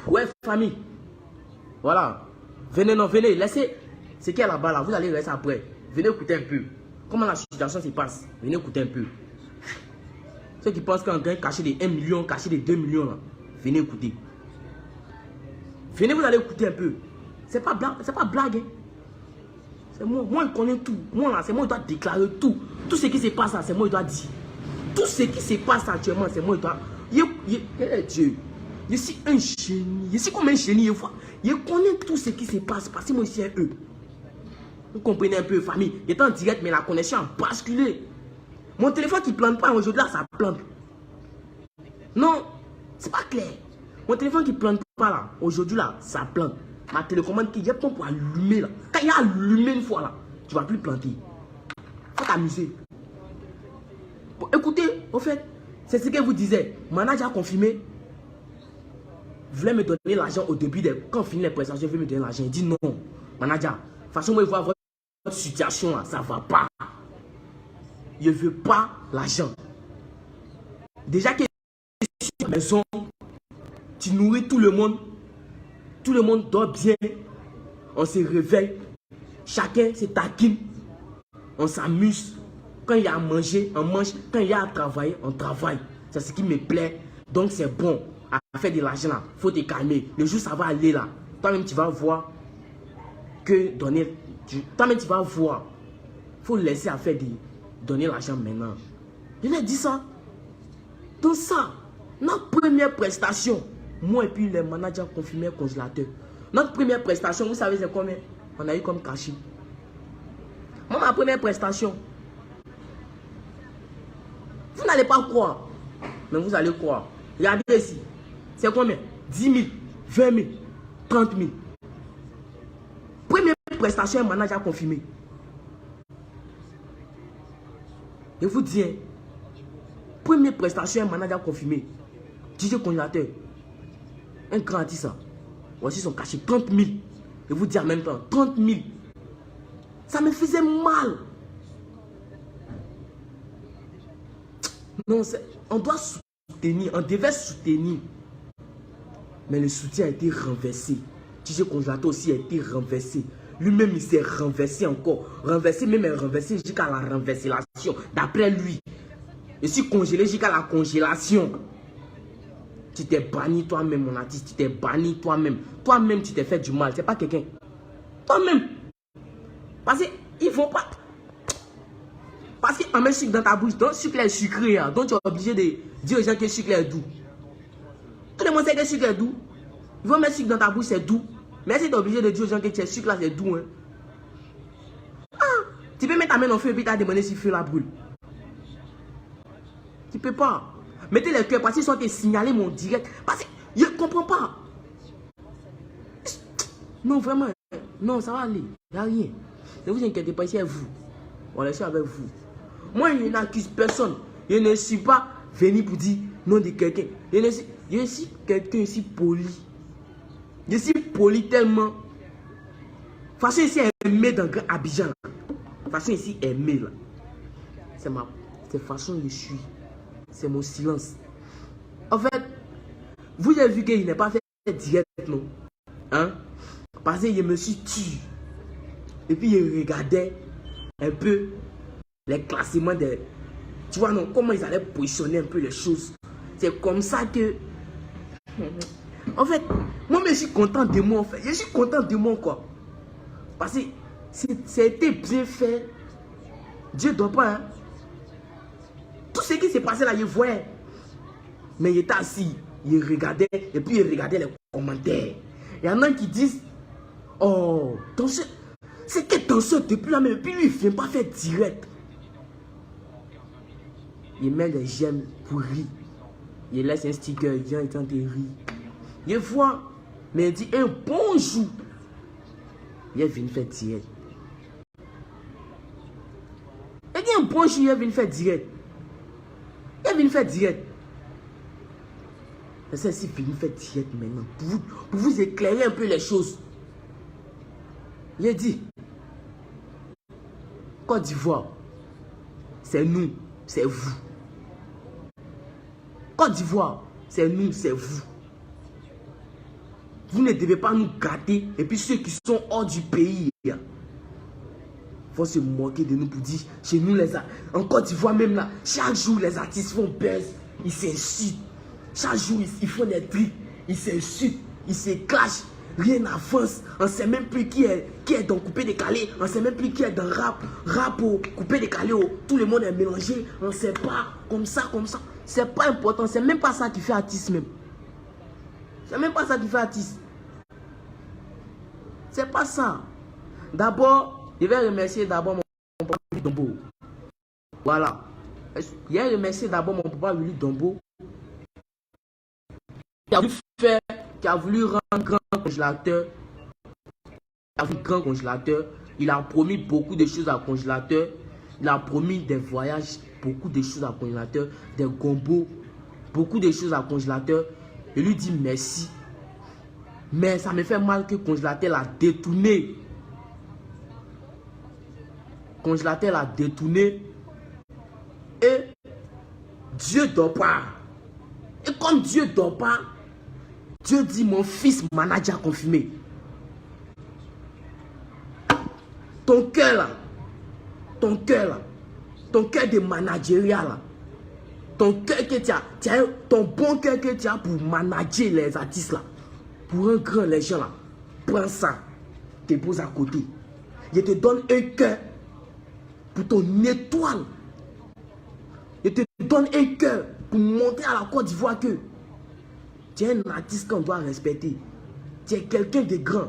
Ouais, famille. Voilà. Venez, non, venez, laissez. Ce qui est là-bas, là, vous allez rester après. Venez écouter un peu. Comment la situation se passe. Venez écouter un peu. Ceux qui pensent qu'un gain caché des 1 million, caché des 2 millions, là, venez écouter. Venez, vous allez écouter un peu. C'est pas blague. Hein. C'est moi. Moi, je connais tout. Moi, là, c'est moi qui dois déclarer tout. Tout ce qui se passe là, c'est moi qui dois dire. Tout ce qui se passe actuellement, c'est moi qui dois. Dieu. Je suis un génie. Je suis comme un génie. Je connais tout ce qui se passe parce que moi, je suis un eux. Vous comprenez un peu, famille. J'étais en direct, mais la connexion a basculé. Mon téléphone qui ne plante pas aujourd'hui, là, ça plante. Non, c'est pas clair. Mon téléphone qui ne plante pas, là, aujourd'hui, là, ça plante. Ma télécommande qui est pour allumer, là. Quand il a allumé une fois, là, tu ne vas plus planter. Faut t'amuser. Bon, écoutez, au fait, c'est ce que vous disiez. Manager a confirmé. Vous voulez me donner l'argent au début, quand on finit les prestations, je vais me donner l'argent. Il dit non. Manager, de toute façon, moi, je vois votre situation, là, ça ne va pas. Je ne veux pas l'argent. Déjà que sur la maison, tu nourris tout le monde. Tout le monde dort bien. On se réveille. Chacun se taquine. On s'amuse. Quand il y a à manger, on mange. Quand il y a à travailler, on travaille. C'est ce qui me plaît. Donc c'est bon. À faire de l'argent là. Il faut te calmer. Le jour ça va aller là. Toi-même tu vas voir que donner. Toi-même tu vas voir. Il faut laisser à faire de donner l'argent maintenant. Je l'ai dit ça. Donc ça, notre première prestation, moi et puis les managers confirmés congélateurs. Notre première prestation, vous savez c'est combien? On a eu comme cachet. Moi, ma première prestation, vous n'allez pas croire, mais vous allez croire. Regardez ici, c'est combien? 10 000, 20 000, 30 000. Première prestation, un manager confirmé. Je vous dis, hein, première prestation, un manager confirmé. DJ congélateur. Un grand artiste. Voici son cachet, 30 000. Je vous dis en même temps, 30 000. Ça me faisait mal. Non, on doit soutenir, on devait soutenir. Mais le soutien a été renversé. DJ congélateur aussi a été renversé. Lui-même, il s'est renversé encore. Renversé, même renversé jusqu'à la renversation. D'après lui. Je suis congelé jusqu'à la congélation. Tu t'es banni toi-même, mon artiste. Tu t'es banni toi-même. Toi-même, tu t'es fait du mal. C'est pas quelqu'un. Toi-même. Parce qu'ils ne vont pas. Parce qu'on met sucre dans ta bouche. Donc, sucre est sucré. Hein. Donc, tu es obligé de dire aux gens que le sucre est doux. Tout le monde sait que le sucre est doux. Ils vont mettre sucre dans ta bouche, c'est doux. Mais si tu es obligé de dire aux gens que le sucre là, c'est doux. Hein. Ah, tu peux mettre ta main dans le feu et puis tu as demandé si le feu la brûle. Tu peux pas. Mettez les cœurs parce qu'ils sont signalés mon direct. Parce que je ne comprends pas. Non, vraiment. Non, ça va aller. Il n'y a rien. Ne vous inquiétez pas, c'est vous. On laisse avec vous. Moi, je n'accuse personne. Je ne suis pas venu pour dire non de quelqu'un. Je suis quelqu'un ici poli. Je suis poli tellement. De toute façon, ici, aimé dans Grand Abidjan. De toute façon, ici, aimé là. C'est ma façon de je suis. C'est mon silence. En fait, vous avez vu qu'il n'est pas fait direct, non? Hein? Parce que je me suis tué. Et puis, je regardais un peu les classements des... Tu vois, non? Comment ils allaient positionner un peu les choses. C'est comme ça que... En fait, moi, je suis content de moi, en fait. Je suis content de moi, quoi. Parce que c'était bien fait. Dieu ne doit pas, hein? Tout ce qui s'est passé là, je voyais. Mais il était assis, il regardait, et puis il regardait les commentaires. Il y en a qui disent, oh, c'est que danseur depuis là, mais puis lui, il ne vient pas faire direct. Il met des j'aime pour rire. Il laisse un sticker, il vient, il tente de rire. Il voit, mais il dit un bonjour. Il vient faire direct. Il dit un bonjour, il vient faire direct. Il vient faire direct. C'est ça, il vient faire direct maintenant. Pour vous éclairer un peu les choses. Il a dit, Côte d'Ivoire, c'est nous, c'est vous. Côte d'Ivoire, c'est nous, c'est vous. Vous ne devez pas nous gâter. Et puis ceux qui sont hors du pays, faut se moquer de nous pour dire, chez nous les artistes, en Côte d'Ivoire même là, chaque jour les artistes font buzz, ils s'insultent. Chaque jour ils font des trucs, ils s'insultent, ils se clashent, rien n'avance. On ne sait même plus qui est dans coupé décalé, on ne sait même plus qui est dans rap au coupé décalé, tout le monde est mélangé, on ne sait pas, comme ça. C'est pas important, c'est même pas ça qui fait artiste même. C'est même pas ça qui fait artiste. C'est pas ça. D'abord, je vais remercier d'abord mon papa Willy Dombo. Voilà. Je vais remercier d'abord mon papa Willy Dombo qui a voulu rendre grand congélateur. Il a promis beaucoup de choses à congélateur. Il a promis des voyages, beaucoup de choses à congélateur, des gombos, beaucoup de choses à congélateur. Je lui dis merci. Mais ça me fait mal que congélateur l'a détourné. Congélateur l'a détourné. Et Dieu ne dort pas. Et comme Dieu ne dort pas, Dieu dit mon fils manager confirmé. Ton cœur là, ton cœur de managérial là, ton cœur que tu as, ton bon cœur que tu as pour manager les artistes là, pour un grand légende là, prends ça, te pose à côté. Je te donne un cœur pour ton étoile. Je te donne un cœur pour montrer à la Côte d'Ivoire que tu es un artiste qu'on doit respecter. Tu es quelqu'un de grand.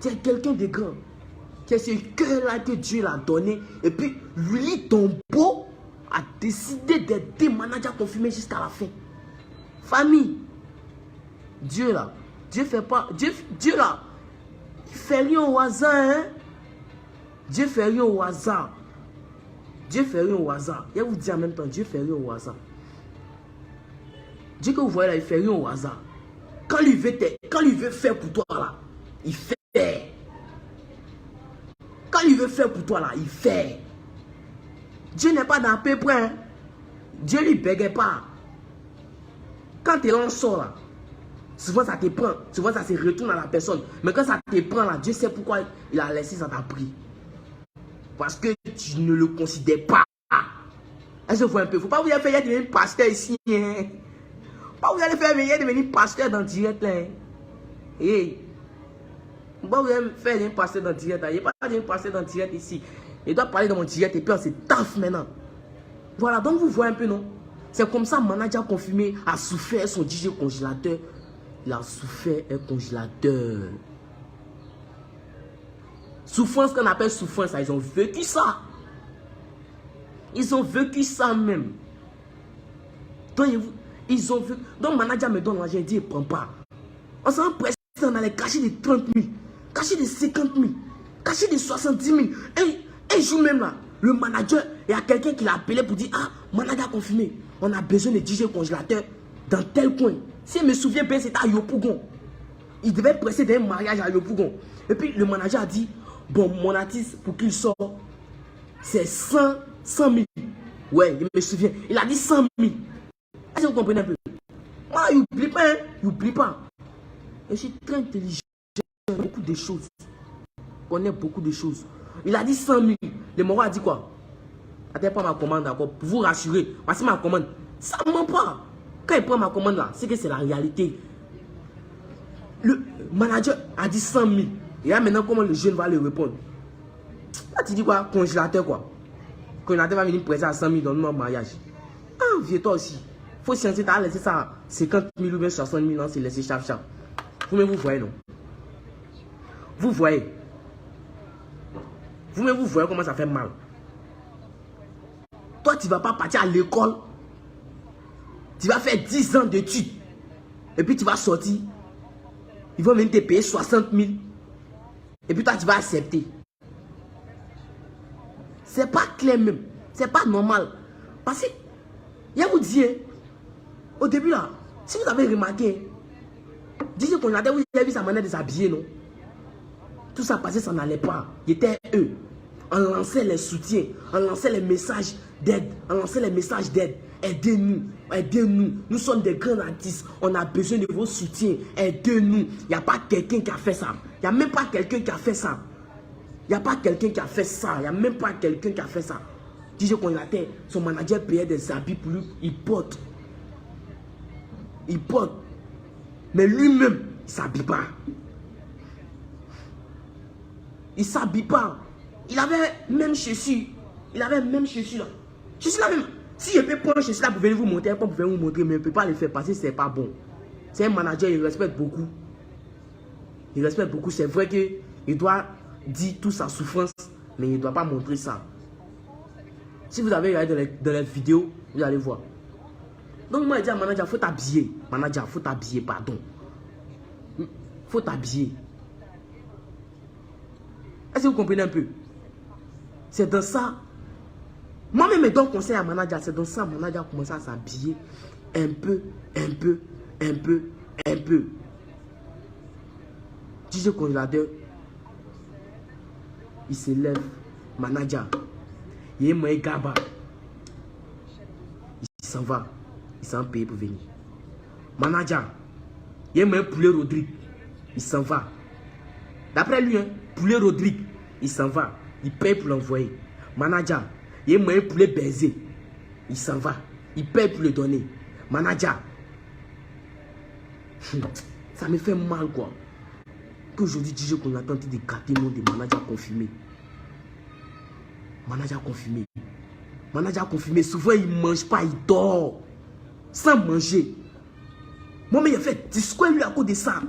Tu es quelqu'un de grand. Tu es ce cœur-là que Dieu l'a donné. Et puis, lui, ton beau, a décidé d'être des managers confirmés jusqu'à la fin. Famille. Dieu là. Dieu fait pas. Dieu là. Il fait rien au hasard. Hein? Dieu fait rien au hasard. Dieu fait rien au hasard. Je vais vous dire en même temps, Dieu fait rien au hasard. Dieu que vous voyez là, il fait rien au hasard. Quand il veut faire pour toi là, il fait. Quand il veut faire pour toi là, il fait. Dieu n'est pas dans peu près. Hein? Dieu lui bégaye pas. Quand tu en sors là, souvent ça te prend. Souvent ça se retourne à la personne. Mais quand ça te prend là, Dieu sait pourquoi il a laissé ça t'a pris. Parce que tu ne le considères pas. Est-ce que vous voyez un peu? Il ne faut pas vous faire devenir pasteur ici. Hein? Pas vous allez faire devenir pasteur dans le direct là. Hey. Pas vous allez faire devenir pasteur dans le direct là. Il n'y a pas devenir pasteur dans le direct ici. Il doit parler dans mon direct et puis on se taffe maintenant. Voilà, donc vous voyez un peu, non? C'est comme ça, manager confirmé a souffert son DJ congélateur. Il a souffert un congélateur. Souffrance qu'on appelle souffrance, ils ont vécu ça. Ils ont vécu ça même. Donc, ils ont vécu. Donc, manager me donne l'argent, il dit, il ne prend pas. On s'en presse, on allait cacher des 30 000, cacher des 50 000, cacher des 70 000. Et un jour même là, le manager, il y a quelqu'un qui l'a appelé pour dire, ah, manager confirmé, on a besoin de DJ congélateur dans tel coin. Si je me souviens bien, c'était à Yopougon. Il devait presser d'un mariage à Yopougon. Et puis, le manager a dit, bon, mon artiste, pour qu'il sorte, c'est 100 000. Ouais, je me souviens. Il a dit 100 000. Est-ce que vous comprenez un peu? Moi, il n'oublie pas, hein. Il n'oublie pas. Et je suis très intelligent. Beaucoup de choses. Je connais beaucoup de choses. Il a dit 100 000. Le moro a dit quoi? Attends, pas ma commande d'accord. Pour vous rassurer. Parce que ma commande, ça ne ment pas. Quand il prend ma commande là, c'est que c'est la réalité. Le manager a dit 100 000. Et là maintenant, comment le jeune va lui répondre? Là, tu dis quoi? Congélateur quoi? Congélateur va venir presser à 100 000 dans le mariage. Ah, vieux toi aussi. Faut sciencer, tu as laissé ça à 50 000 ou bien 60 000 ans, c'est laissé chaf. Vous-même, vous voyez, non? Vous voyez. Vous-même, vous voyez comment ça fait mal. Toi, tu ne vas pas partir à l'école. Tu vas faire 10 ans d'études. Et puis, tu vas sortir. Ils vont venir te payer 60 000. Et puis, toi, tu vas accepter. C'est pas clair même. C'est pas normal. Parce que, je vous dis, au début là, si vous avez remarqué, disez qu'on a vous avez vu sa manière de s'habiller, non? Tout ça passé, ça n'allait pas. Il était eux. On lançait les soutiens, on lançait les messages d'aide, Aidez-nous, aidez-nous. Nous sommes des grands artistes. On a besoin de vos soutiens. Aidez-nous. Il n'y a pas quelqu'un qui a fait ça. Il n'y a même pas quelqu'un qui a fait ça. Il n'y a pas quelqu'un qui a fait ça. Il n'y a même pas quelqu'un qui a fait ça. DJ Congélateur, son manager payait des habits pour lui. Il porte. Il porte. Mais lui-même, il ne s'habille pas. Il ne s'habille pas. Il avait même chaussures. Il avait même chaussures là. Chaussures là même. Si je peux prendre chaussures là pour venir vous montrer, pour venir vous montrer, mais je ne peux pas le faire parce que ce n'est pas bon. C'est un manager, il respecte beaucoup. Il respecte beaucoup. C'est vrai qu'il doit dire toute sa souffrance, mais il ne doit pas montrer ça. Si vous avez regardé dans les vidéos, vous allez voir. Donc moi, je dis à manager, il faut t'habiller. Manager, il faut t'habiller, pardon. Il faut t'habiller. Est-ce que vous comprenez un peu? C'est dans ça. Moi-même, je donne conseil à manager. C'est dans ça que manager a commencé à s'habiller un peu, un peu, un peu, un peu. DJ Congélateur, il se lève. Manager, il est moins gaba. Il s'en va. Il s'en paye pour venir. Manager, il est moins poulet Rodrigue. Il s'en va. D'après lui, hein, poulet Rodrigue, il s'en va. Il paye pour l'envoyer. Manager, il est moins poulet baiser. Il s'en va. Il paye pour le donner. Manager, ça me fait mal quoi. Qu'aujourd'hui, DJ qu'on a tenté de gâter le nom de manager confirmé. Manager confirmé. Manager confirmé. Souvent, il ne mange pas, il dort. Sans manger. Moi-même, il fait discours lui à cause de ça.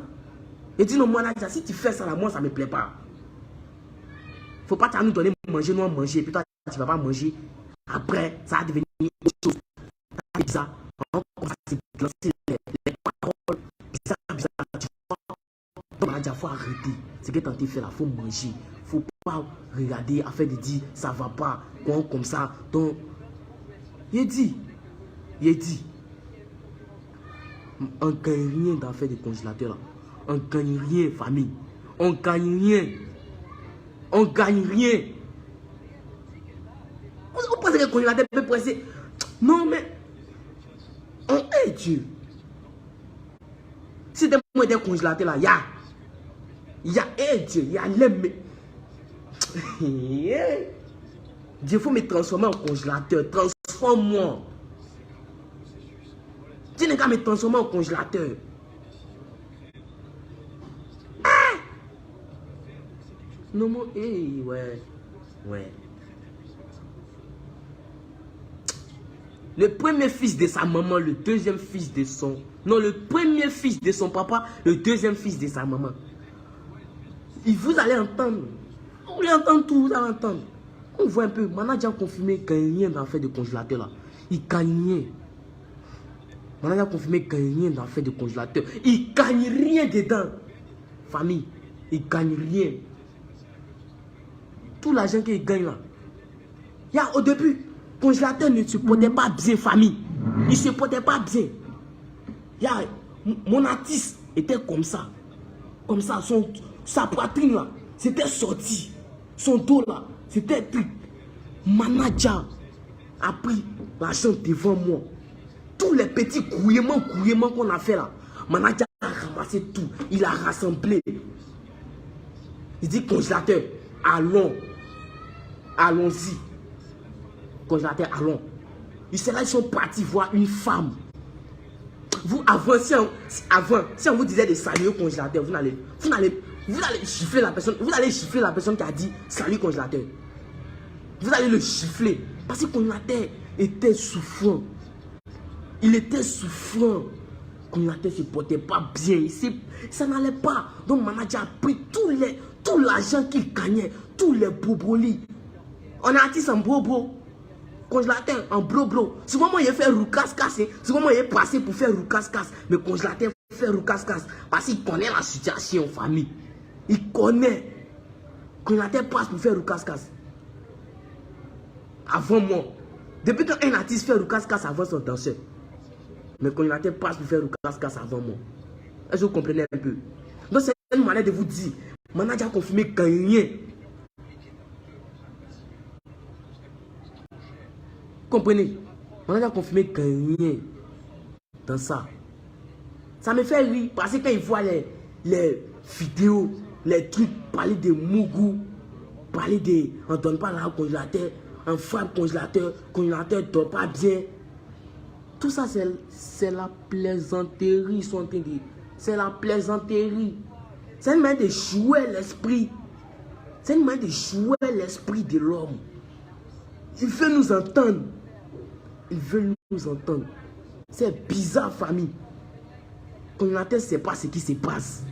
Il dit non, manager, si tu fais ça là, moi, ça ne me plaît pas. Il ne faut pas nous donner manger, nous manger. Puis toi, tu ne vas pas manger. Après, ça va devenir autre chose. C'est bizarre. On commence à se lancer les paroles. C'est bizarre. Donc, manager, il faut arrêter. Ce que tu as tenté de faire là, il faut manger. Il ne faut pas regarder afin de dire ça ne va pas. Comme ça. Donc, il dit. On ne gagne rien dans l'affaire des congélateurs là. On ne gagne rien, famille. On ne gagne rien. On ne gagne rien. Vous pensez que le congélateur peut presser? Non, mais on est Dieu. Si des mots des congélateurs là, il y a Dieu, il y a l'aime. Dieu, faut me transformer en congélateur. Transforme-moi. Tu n'es qu'à me transformer en congélateur. Ah! Non, moi, ouais. Le premier fils de sa maman, le deuxième fils de son... Non, le premier fils de son papa, le deuxième fils de sa maman. Et vous allez entendre. Vous voulez entendre tout, vous allez entendre. On voit un peu, manager confirmé qu'il n'y a rien dans l'affaire de congélateur là. Il gagne rien. Manager confirmé qu'il n'y a rien dans l'affaire de congélateur. Il gagne rien dedans. Famille, il gagne rien. Tout l'argent qu'il gagne là. Il y a au début, congélateur ne se portait pas bien, famille. Il ne se portait pas bien. Mon artiste était comme ça. Comme ça, sa poitrine là, c'était sorti. Son dos là, c'était truc. Manager a pris l'argent devant moi. Tous les petits gouillements qu'on a fait là, manager a ramassé tout. Il a rassemblé. Il dit congélateur, allons-y. Congélateur, allons. Ils sont partis voir une femme. Vous, si on vous disait de saluer au congélateur, vous allez gifler la personne. Vous allez gifler la personne qui a dit salut congélateur. Vous allez le gifler. Parce que le congélateur était souffrant. Il était souffrant. Le congélateur ne se portait pas bien. Ça n'allait pas. Donc, le manager a pris tout l'argent qu'il gagnait. Tous les bobolis. On a artiste en bobo. Congélateur en bro. Souvent, moi, il fait roucasse-casse. Souvent, moi, il est passé pour faire roucasse-casse. Mais congélateur fait roucasse-casse. Parce qu'il connaît la situation en famille. Il connaît. Congélateur passe pour faire roucasse-casse. Avant moi. Depuis qu'un artiste fait roucasse-casse avant son danseur. Mais congélateur passe pour faire roucasse-casse avant moi. Est-ce que vous comprenez un peu? Donc, c'est une manière de vous dire. Manager a confirmé gagner. Comprenez? On a confirmé gagner dans ça. Ça me fait rire parce que quand ils voient les vidéos, les trucs, parler de Mougou, parler de on ne donne pas dans le congélateur, on frappe congélateur ne dort pas bien. Tout ça, c'est la plaisanterie. Ils sont en train de dire. C'est la plaisanterie. C'est une manière de jouer l'esprit. C'est une manière de jouer l'esprit de l'homme. Il veut nous entendre. Il veut nous entendre. C'est bizarre, famille. Congélateur ne sait pas ce qui se passe.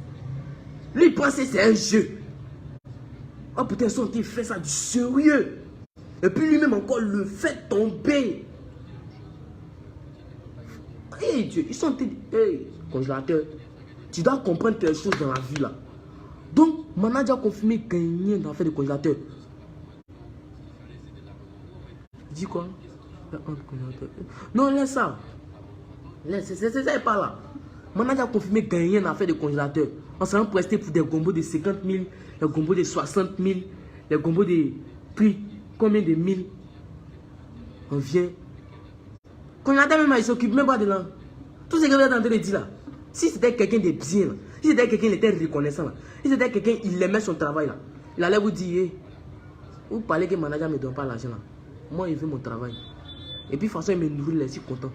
Lui, il pense que c'est un jeu. Oh putain, ils sont en train de faire ça du sérieux. Et puis lui-même encore le fait tomber. Hey Dieu, ils sont en train de... Hey, congélateur, tu dois comprendre quelque chose dans la vie là. Donc, manager a confirmé gagner dans l'affaire de congélateur. Dis quoi? Non, laisse ça. Laisse, c'est ça, pas là. Manager a confirmé gagner dans l'affaire de congélateur. On s'est presté pour des gombos de 50 000, des gombos de 60 000, des gombos de prix, combien de 1000. On vient. Congélateur même, il s'occupe même pas de là. Tout ce que vous êtes en train de dire là. Si c'était quelqu'un de bien là, si c'était quelqu'un qui était reconnaissant là, si c'était quelqu'un qui aimait son travail là, il allait vous dire, hey, vous parlez que le manager ne me donne pas l'argent là. Moi, il veut mon travail. Et puis, de toute façon, il me nourrit, je suis content.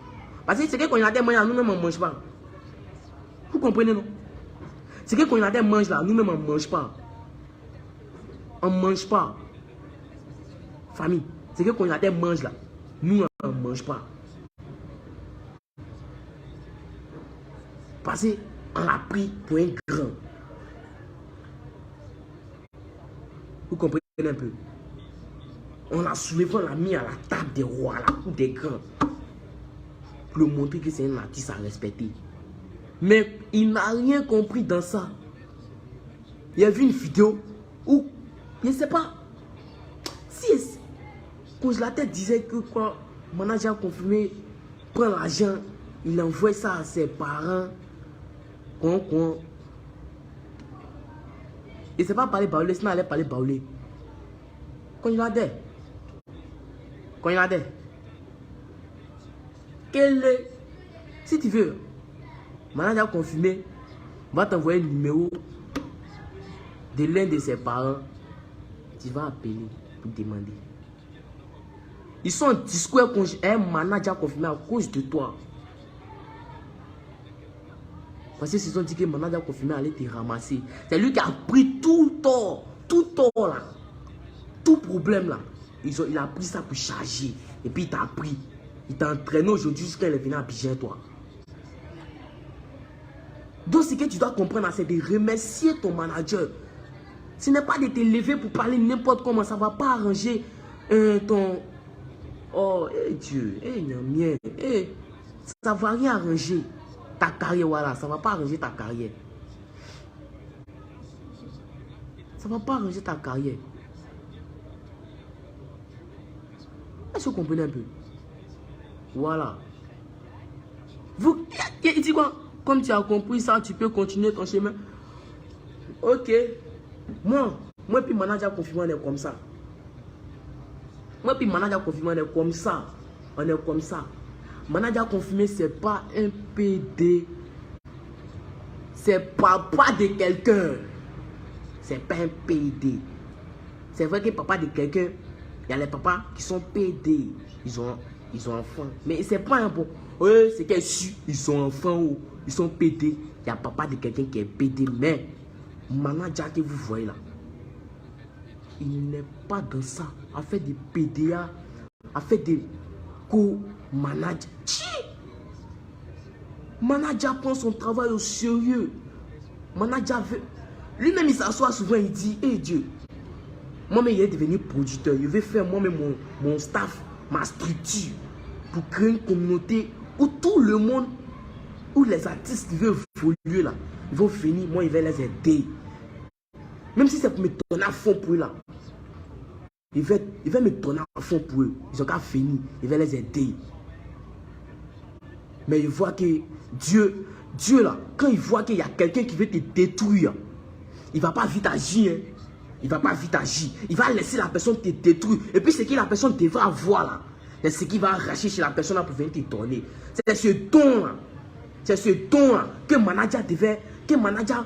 Parce que c'est que congélateur mange là, nous-mêmes, on ne mange pas. Vous comprenez, non? C'est que congélateur mange là, nous-mêmes, on ne mange pas. On ne mange pas. Famille, c'est que congélateur mange là, nous, on ne mange pas. Parce qu'on l'a pris pour un grand. Vous comprenez un peu? On l'a soulevé, on l'a mis à la table des rois, à la cour des grands. Pour lui montrer que c'est un artiste à respecter. Mais il n'a rien compris dans ça. Il a vu une vidéo où, je ne sais pas, si le congélateur disait que quand le manager confirmé prend l'argent, il envoie ça à ses parents. Il ne sait pas parler baoulé, sinon il allait parler baoulé. Congélateur. Congélateur. Si tu veux, manager confirmé, va t'envoyer le numéro de l'un de ses parents. Tu vas appeler pour demander. Ils sont en discours un manager confirmé à cause de toi. Parce que s'ils ont dit que le manager confirmé allait te ramasser. C'est lui qui a pris tout tort là. Tout problème là. Il a pris ça pour charger. Et puis il t'a pris. Il t'a entraîné aujourd'hui jusqu'à il est venu à Abidjan, toi. Donc ce que tu dois comprendre, c'est de remercier ton manager. Ce n'est pas de te lever pour parler n'importe comment. Ça ne va pas arranger ton... Oh, Dieu, mien. Ça ne va rien arranger. Ta carrière, voilà. Ça ne va pas arranger ta carrière. Ça ne va pas arranger ta carrière. Est-ce que vous comprenez un peu? Voilà. Vous, il dit quoi? Comme tu as compris ça, tu peux continuer ton chemin. Ok. Moi puis manager confirmé, on est comme ça. Moi puis manager confirmé, on est comme ça. On est comme ça. Manager confirmé, c'est pas un PD. C'est papa de quelqu'un. C'est pas un PD. C'est vrai que papa de quelqu'un, il y a les papas qui sont PD. Ils ont enfants. Mais c'est pas un bon. C'est qu'ils sont enfants ou ils sont PD. Il y a papa de quelqu'un qui est PD. Mais manager que vous voyez là, il n'est pas dans ça. A fait des PDA, a fait des co-managers. Manager prend son travail au sérieux. Manager veut. Lui-même il s'assoit souvent, il dit, hey Dieu, moi-même il est devenu producteur. Je vais faire moi-même mon staff, ma structure, pour créer une communauté où tout le monde, où les artistes qui veulent évoluer là, ils vont venir, moi, ils vont les aider. Même si c'est pour me donner à fond pour eux là. Ils vont me donner à fond pour eux. Ils ont qu'à finir, ils vont les aider. Mais ils voient que Dieu là, quand il voit qu'il y a quelqu'un qui veut te détruire, il ne va pas vite agir. Hein. Il ne va pas vite agir. Il va laisser la personne te détruire. Et puis ce que la personne devra avoir là, C'est ce qui va arracher chez la personne pour venir te donner. C'est ce don-là. C'est ce don-là que manager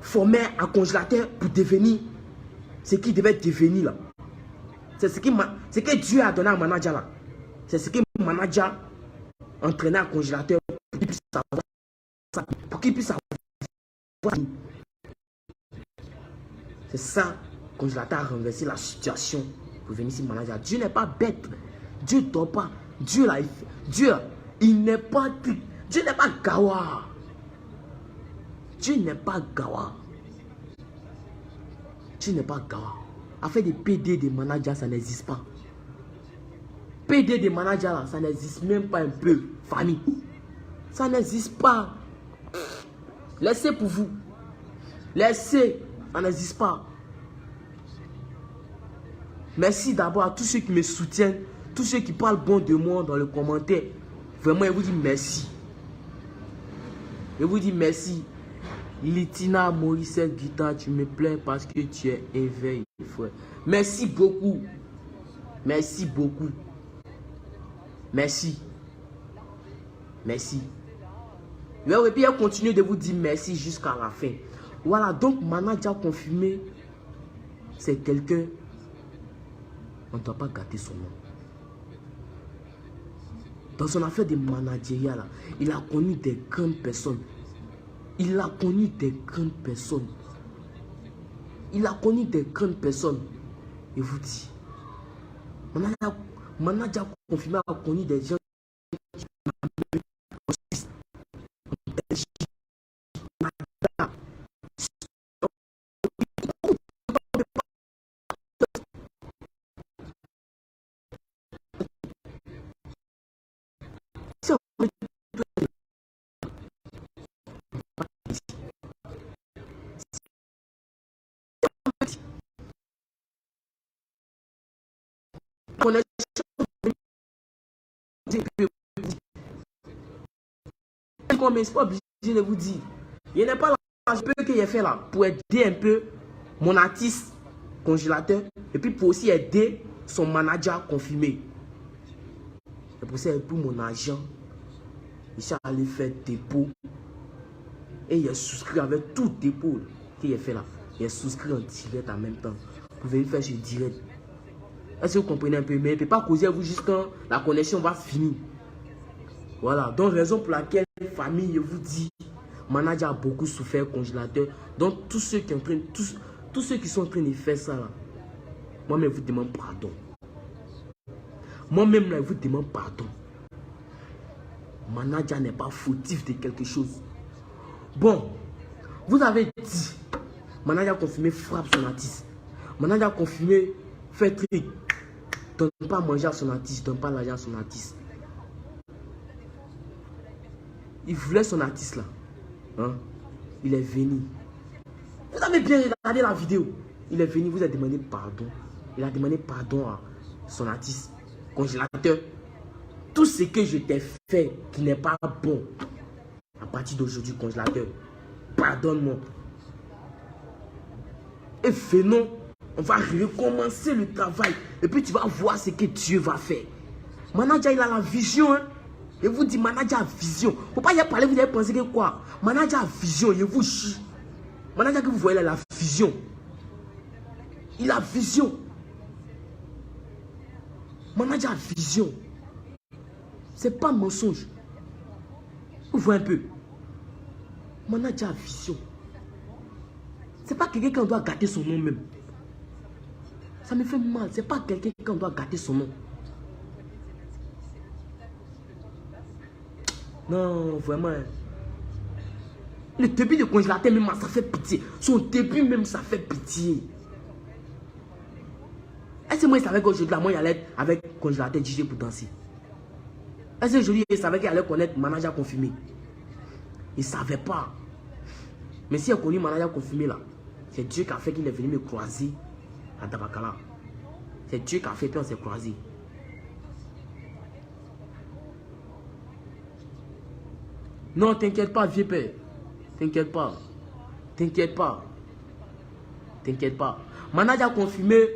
formait un congélateur pour devenir ce qu'il devait devenir là. C'est ce que Dieu a donné à manager là. C'est ce que manager entraînait un congélateur pour qu'il puisse savoir ça. Pour qu'il puisse savoir. C'est ça, congélateur a renversé la situation pour venir ici manager. Dieu n'est pas bête. Dieu ne dort pas. Dieu là, il n'est pas gawa. Dieu n'est pas gawa. Dieu n'est pas gawa. Afin de PD des managers, ça n'existe pas. PD des managers là, ça n'existe même pas un peu. Famille. Ça n'existe pas. Laissez pour vous. Laissez. Ça n'existe pas. Merci d'abord à tous ceux qui me soutiennent. Tous ceux qui parlent bon de moi dans le commentaire. Vraiment, je vous dis merci. Je vous dis merci. Litina Morissette Guita, tu me plais parce que tu es éveillé, frère. Merci beaucoup. Merci beaucoup. Merci. Merci. Et puis, je continue de vous dire merci jusqu'à la fin. Voilà, donc manager confirmé, c'est quelqu'un, on ne doit pas gâter son nom. Dans son affaire de managériat, là, il a connu des grandes personnes. Il a connu des grandes personnes. Il a connu des grandes personnes. Et vous dit, manager confirmé a connu des gens qui mais c'est pas obligé de vous dire. Il n'est pas là, je peux qu'il ait fait là pour aider un peu mon artiste congélateur et puis pour aussi aider son manager confirmé. C'est pour ça que pour mon agent, il s'est allé faire dépôt et il est souscrit avec tout dépôt qu'il a fait là. Il est souscrit en direct en même temps pour venir faire ce direct. Est-ce que vous comprenez un peu? Mais il ne peut pas causer à vous juste quand la connexion va finir. Voilà, donc raison pour laquelle famille, je vous dis, manager a beaucoup souffert congélateur. Donc tous ceux qui sont en train de faire ça là, moi-même je vous demande pardon. Moi-même là, je vous demande pardon. Manager n'est pas fautif de quelque chose. Bon, vous avez dit, manager confirmé frappe son artiste. Manager confirmé fait truc. Donne pas à manger à son artiste, donne pas l'argent à son artiste. Il voulait son artiste là. Hein? Il est venu. Vous avez bien regardé la vidéo. Il est venu, vous a demandé pardon. Il a demandé pardon à son artiste. Congélateur. Tout ce que je t'ai fait qui n'est pas bon. À partir d'aujourd'hui, congélateur. Pardonne-moi. Et venons. On va recommencer le travail. Et puis tu vas voir ce que Dieu va faire. Manager, il a la vision. Hein? Je vous dis, manager a vision. Faut pas y parler, vous allez penser que quoi? Manager a vision, je vous chie. Manager que vous voyez, il a la vision. Il a vision. Manager a vision. C'est pas un mensonge. Vous voyez un peu. Manager a vision. C'est pas quelqu'un qui doit gâter son nom même. Ça me fait mal. C'est pas quelqu'un qui doit gâter son nom. Non, vraiment. Le début de congélateur même, ça fait pitié. Son début même, ça fait pitié. Est-ce que moi, je savais qu'aujourd'hui, moi, il allait être avec congélateur DJ pour danser? Est-ce que aujourd'hui, il savait qu'il allait connaître manager confirmé? Il ne savait pas. Mais si il a connu manager confirmé là, c'est Dieu qui a fait qu'il est venu me croiser à Dabakala. C'est Dieu qui a fait, puis on s'est croisé. Non, t'inquiète pas, vieux père. T'inquiète pas. T'inquiète pas. T'inquiète pas. Manager confirmé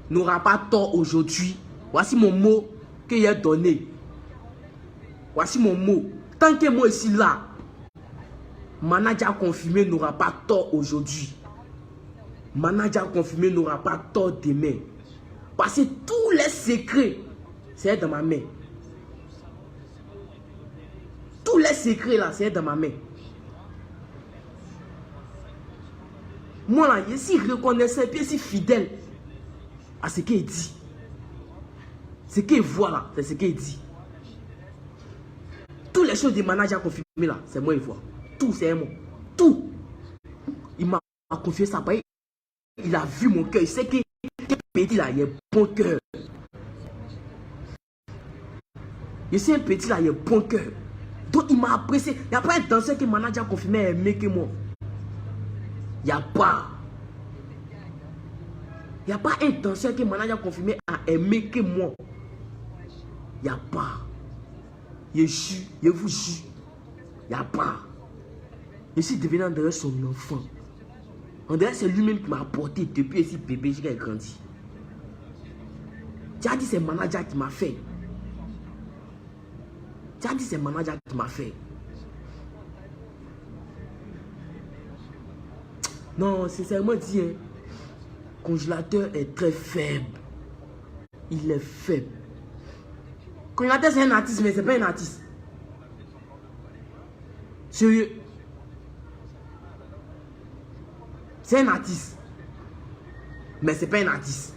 n'aura pas tort aujourd'hui. Voici mon mot. qu'il a donné. Voici mon mot. Tant que moi ici là, manager confirmé n'aura pas tort aujourd'hui. Manager confirmé n'aura pas tort demain. Parce que tous les secrets, c'est dans ma main. Tous les secrets là, c'est dans ma main. Moi là, je suis reconnaissant et puis je suis fidèle à ce qu'il dit. Ce qu'il voit là, c'est ce qu'il dit. Toutes les choses des managers confirmés là, c'est moi qui vois. Tout, c'est moi. Tout. Il m'a confié ça. Il a vu mon cœur. Il sait que petit là, il a bon cœur. Je sais un petit là, il a bon cœur. Donc il m'a apprécié. Il n'y a pas un danseur que manager confirmé est aimé que moi. Il n'y a pas. Il n'y a pas un danseur que manager confirmé a aimé que moi. Il n'y a pas. Je vous jure. Il n'y a pas. Je suis devenu André son enfant. André, c'est lui-même qui m'a apporté depuis ici bébé jusqu'à grandi. Tu as dit c'est le manager qui m'a fait. Tu as dit c'est le manager qui m'a fait. Non, sincèrement dit, hein, congélateur est très faible. Il est faible. Congélateur c'est un artiste, mais c'est pas un artiste. Sérieux. C'est un artiste. Mais c'est pas un artiste.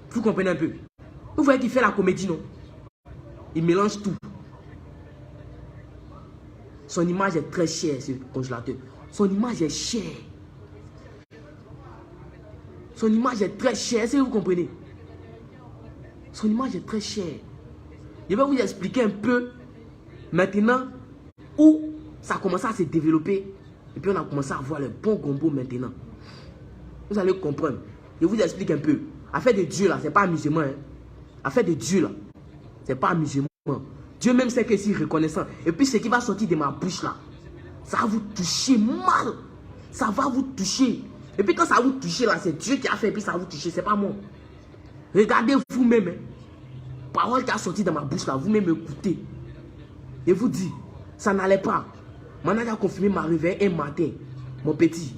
Vous comprenez un peu? Vous voyez qu'il fait la comédie, non? Il mélange tout. Son image est très chère, ce congélateur. Son image est chère. Son image est très chère, si vous comprenez. Son image est très chère. Je vais vous expliquer un peu maintenant où ça a commencé à se développer. Et puis on a commencé à voir le bon gombo maintenant. Vous allez comprendre. Je vous explique un peu. Affaire de Dieu là, c'est pas amusement. Hein. Affaire de Dieu là, c'est pas amusement. Dieu même sait que c'est reconnaissant. Et puis ce qui va sortir de ma bouche là, ça va vous toucher mal. Ça va vous toucher. Et puis quand ça va vous toucher là, c'est Dieu qui a fait et puis ça va vous toucher, c'est pas moi. Regardez vous-même. Hein. Parole qui a sorti de ma bouche là, vous-même écoutez. Et vous dites, ça n'allait pas. Manager a confirmé ma réveil un matin. Mon petit,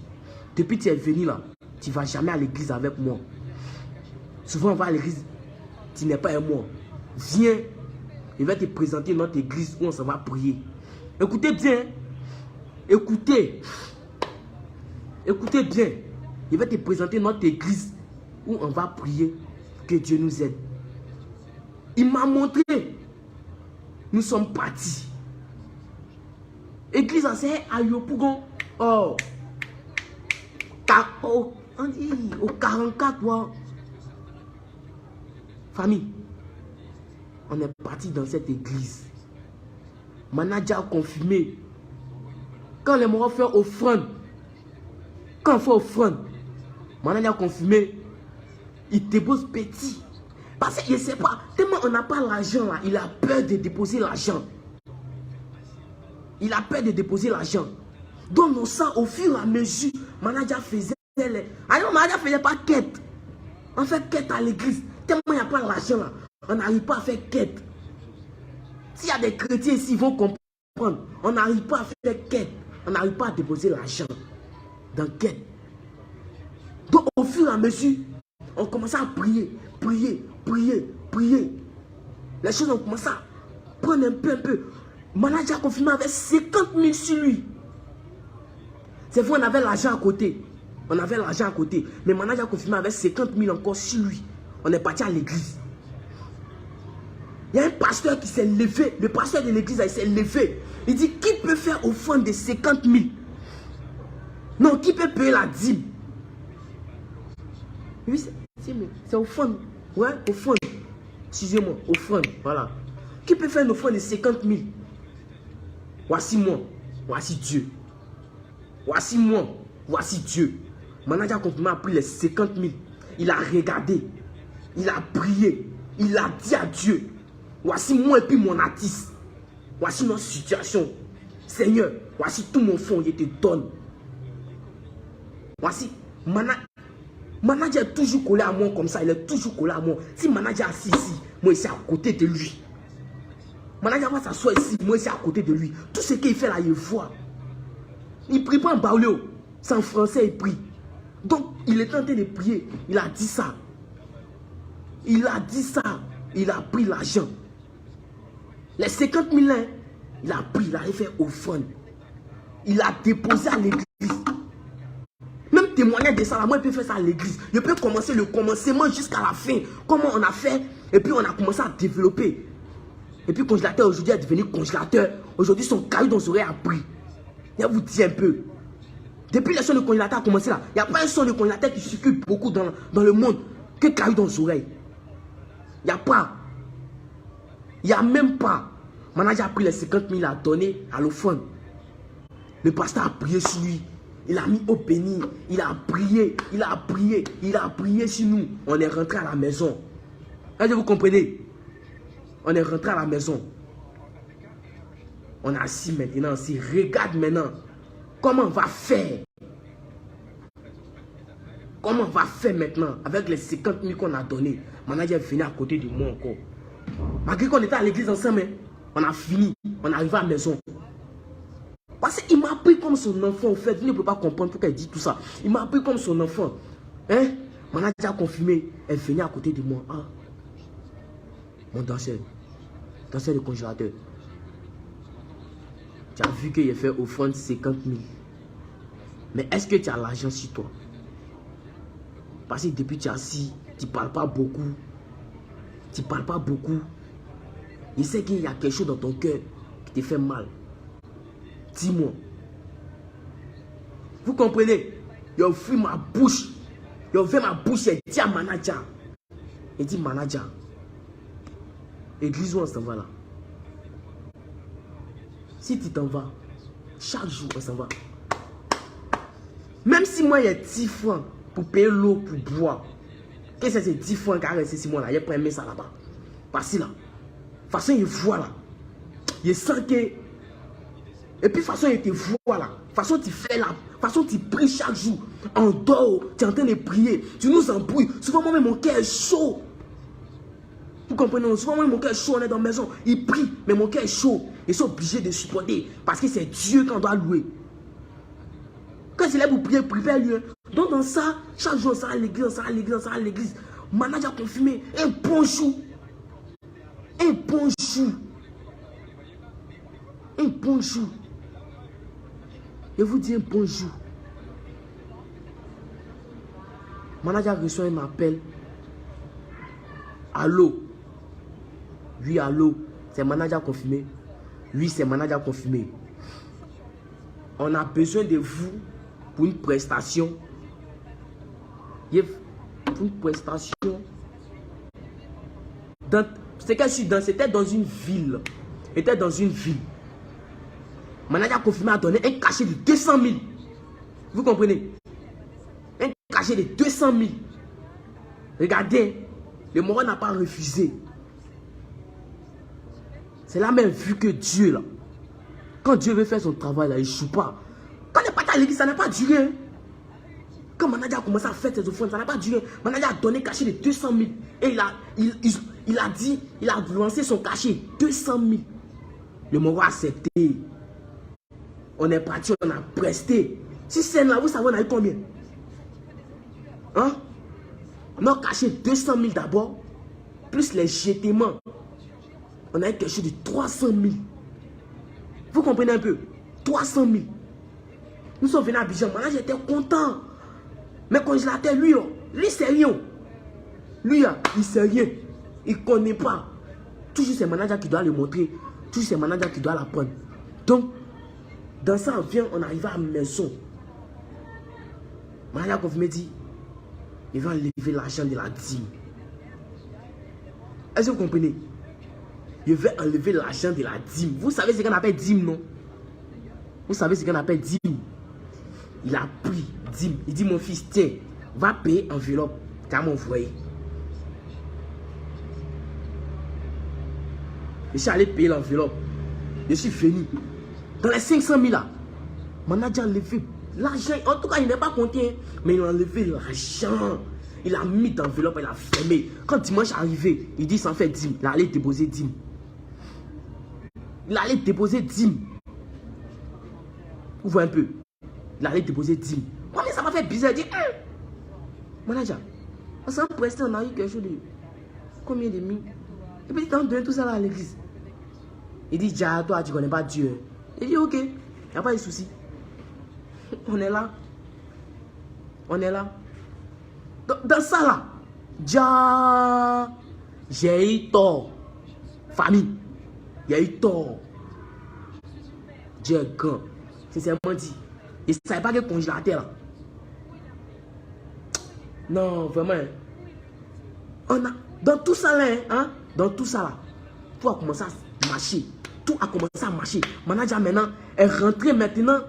depuis que tu es venu là, tu ne vas jamais à l'église avec moi. Souvent on va à l'église, tu n'es pas avec moi. Viens, je vais te présenter notre église où on s'en va prier. Écoutez bien. Écoutez. Écoutez bien. Je vais te présenter notre église où on va prier. Que Dieu nous aide. Il m'a montré. Nous sommes partis. Église c'est à Yopougon. Oh. On dit au 44. Wow. Famille. On est parti dans cette église. Manager a confirmé. Quand les morts font offrande. Quand on fait offrande. Manager a confirmé. Il dépose petit. Parce que je ne sais pas. Tellement on n'a pas l'argent là. Il a peur de déposer l'argent. Il a peur de déposer l'argent. Donc on sent au fur et à mesure. Manager faisait les... Alors manager faisait pas quête. On fait quête à l'église. Tellement il n'y a pas l'argent là. On n'arrive pas à faire quête. S'il y a des chrétiens ici, ils vont comprendre. On n'arrive pas à faire quête. On n'arrive pas à déposer l'argent dans quête. Donc au fur et à mesure, on commence à prier, prier, prier, prier. Les choses ont commencé à prendre un peu. Manager confirmé avec 50 000 sur lui. C'est vrai, on avait l'argent à côté. On avait l'argent à côté. Mais manager confirmé avec 50 000 encore sur lui. On est parti à l'église. Il y a un pasteur qui s'est levé. Le pasteur de l'église, il s'est levé. Il dit, qui peut faire offrande de 50 000? Non, qui peut payer la dîme? Oui, c'est offrande. Ouais, offrande. Excusez-moi, offrande. Voilà. Qui peut faire une offrande de 50 000? Voici moi. Voici Dieu. Voici moi. Voici Dieu. Manager complètement a pris les 50 000. Il a regardé. Il a prié. Il a dit à Dieu. Voici moi et puis mon artiste. Voici notre situation. Seigneur, voici tout mon fonds, je te donne. Voici, moi Manager est toujours collé à moi comme ça. Il est toujours collé à moi. Si manager est assis ici, moi ici à côté de lui. Manager va s'asseoir ici, moi ici à côté de lui. Tout ce qu'il fait là, il voit. Il ne prie pas en baoulé. C'est en français, il prie. Donc, il est en train de prier. Il a dit ça. Il a dit ça. Il a pris l'argent. Les 50 000, hein, il a pris, il a fait offrande. Il a déposé à l'église. Même témoigner de ça, moi, je peux faire ça à l'église. Je peux commencer le commencement jusqu'à la fin. Comment on a fait. Et puis, on a commencé à développer. Et puis, congélateur, aujourd'hui, est devenu congélateur. Aujourd'hui, son caillou dans ses oreilles a pris. Je vous dis un peu. Depuis le son de congélateur a commencé là, il n'y a pas un son de congélateur qui circule beaucoup dans le monde que caillou dans ses oreilles. Il n'y a pas. Il n'y a même pas. Manager a pris les 50 000 à donner à l'offrande. Le pasteur a prié sur lui. Il a mis au béni. Il a prié. Il a prié. Il a prié sur nous. On est rentré à la maison. Est-ce que vous comprenez? On est rentré à la maison. On est assis maintenant. Si regarde maintenant. Comment on va faire? Comment on va faire maintenant avec les 50 000 qu'on a donnés? Manager est venu à côté de moi encore. Malgré qu'on était à l'église ensemble, on a fini. On est arrivé à la maison. Parce qu'il m'a pris comme son enfant. En fait, vous ne pouvez pas comprendre pourquoi il dit tout ça. Il m'a pris comme son enfant. Hein? Manager a confirmé. Elle est venue à côté de moi. Ah. Mon danseur. Danseur de congélateur. Tu as vu qu'il a fait offrande 50 000. Mais est-ce que tu as l'argent sur toi? Parce que depuis que tu es assis, tu ne parles pas beaucoup. Tu ne parles pas beaucoup. Je sais qu'il y a quelque chose dans ton cœur qui te fait mal. Dis-moi. Vous comprenez? Il a ouvert ma bouche. Il a ouvert ma bouche et dit à manager. Il dit manager. Église où on s'en va là. Si tu t'en vas, chaque jour on s'en va. Même si moi il y a 10 francs pour payer l'eau pour boire. Qu'est-ce que c'est 10 francs qui a resté 6 mois là? Il prend ça là-bas. Parce là. De toute façon il voit là. Il sent que. Et puis de toute façon il te voit là. De toute façon tu fais là. De toute façon tu pries chaque jour. En dehors, tu es en train de prier. Tu nous embrouilles. Souvent moi mon cœur est chaud. Vous comprenez? Souvent moi mon cœur est chaud. On est dans la maison. Il prie. Mais mon cœur est chaud. Ils sont obligés de supporter. Parce que c'est Dieu qu'on doit louer. Quand il est pour prier, prépare lui. Donc dans ça, chaque jour, on s'en va à l'église, on s'en va à l'église, on s'en va à l'église. Manager confirmé, un bon jour. Un bon jour. Un bon jour. Je vous dis un bon jour. Manager reçoit un appel. Allô? Oui, allô? C'est manager confirmé. Oui, c'est manager confirmé. On a besoin de vous pour une prestation. Pour une prestation. C'était dans une ville. C'était dans une ville. Manager confirmé a donné un cachet de 200 000. Vous comprenez? Un cachet de 200 000. Regardez, le Moron n'a pas refusé. C'est la même vue que Dieu là. Quand Dieu veut faire son travail là, il ne joue pas. Quand il est parti à l'église, ça n'a pas duré. Quand manager a commencé à faire ses offrandes, ça n'a pas duré. Manager a donné cachet de 200 000. Et il a dit, il a lancé son cachet, 200 000. Le Moron a accepté. On est parti, on a presté. Si c'est là, vous savez, on a eu combien? Hein? On a caché 200 000 d'abord, plus les jetements. On a eu quelque chose de 300 000. Vous comprenez un peu? 300 000. Nous sommes venus à Abidjan. Maintenant, j'étais content. Mais congélateur, lui, c'est rien. Lui, il sait rien. Il ne connaît pas. Toujours c'est le manager qui doit le montrer. Toujours c'est le manager qui doit l'apprendre. Donc, dans ça, on arrive à la maison. Le manager me dit, il va enlever l'argent de la dîme. Est-ce que vous comprenez? Il va enlever l'argent de la dîme. Vous savez ce qu'on appelle dîme, non? Vous savez ce qu'on appelle dîme? Il a pris dîme. Il dit, mon fils, tiens, va payer enveloppe. Tu as m'envoyé. Je suis allé payer l'enveloppe. Je suis venu. Dans les 500 000 là, manager a enlevé l'argent. En tout cas, il n'est pas compté. Mais il a enlevé l'argent. Il a mis dans l'enveloppe, il a fermé. Quand dimanche est arrivé, il dit, ça en fait 10. Il allait déposer 10. Il allait déposer 10. Vous voyez un peu. Il allait déposer 10. Moi, mais ça m'a fait bizarre. Il dit, manager, on s'en presté, on a eu quelque chose de... Combien de mille? Et puis, tu donnes tout ça là à l'église. Il dit, Dja, toi, tu ne connais pas Dieu. Il dit, ok, il n'y a pas de souci. On est là. On est là. Dans ça là, Dja, j'ai eu tort. Famille, il y a eu tort. Dieu est grand. Sincèrement dit. Il ne savait pas que congélateur là. Non, vraiment. On a, dans tout ça là, hein, dans tout ça là, tout a commencé à marcher. Tout a commencé à marcher. Manager maintenant est rentré maintenant,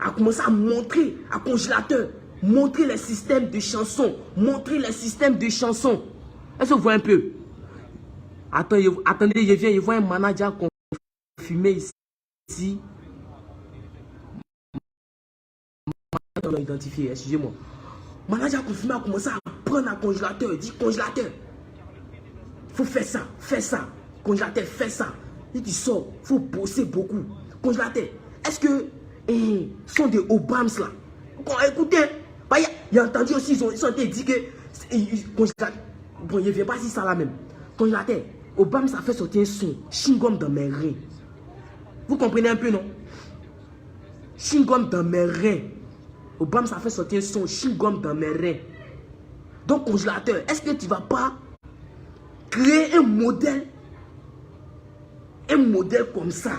a commencé à montrer à congélateur, montrer les systèmes de chansons, montrer les systèmes de chansons. Est-ce que vous voyez un peu? Attendez, je viens, je vois un manager confirmé ici. On l'a identifié, excusez-moi. Manager confirmé a commencé à prendre un congélateur. Il dit congélateur, il faut faire ça, fais ça. Congélateur, fais ça. Il dit sort, il faut bosser beaucoup. Congélateur, est-ce que sont des Obams là? Écoutez, il a entendu aussi, ils ont dit que congélateur, bon, il ne vient pas si ça là même. Congélateur, Obama ça fait sortir un son, chewing-gum dans mes reins. Vous comprenez un peu, non? Chewing-gum dans mes reins. Obama ça fait sortir un son, chewing-gum dans mes reins. Donc, congélateur, est-ce que tu ne vas pas créer un modèle comme ça?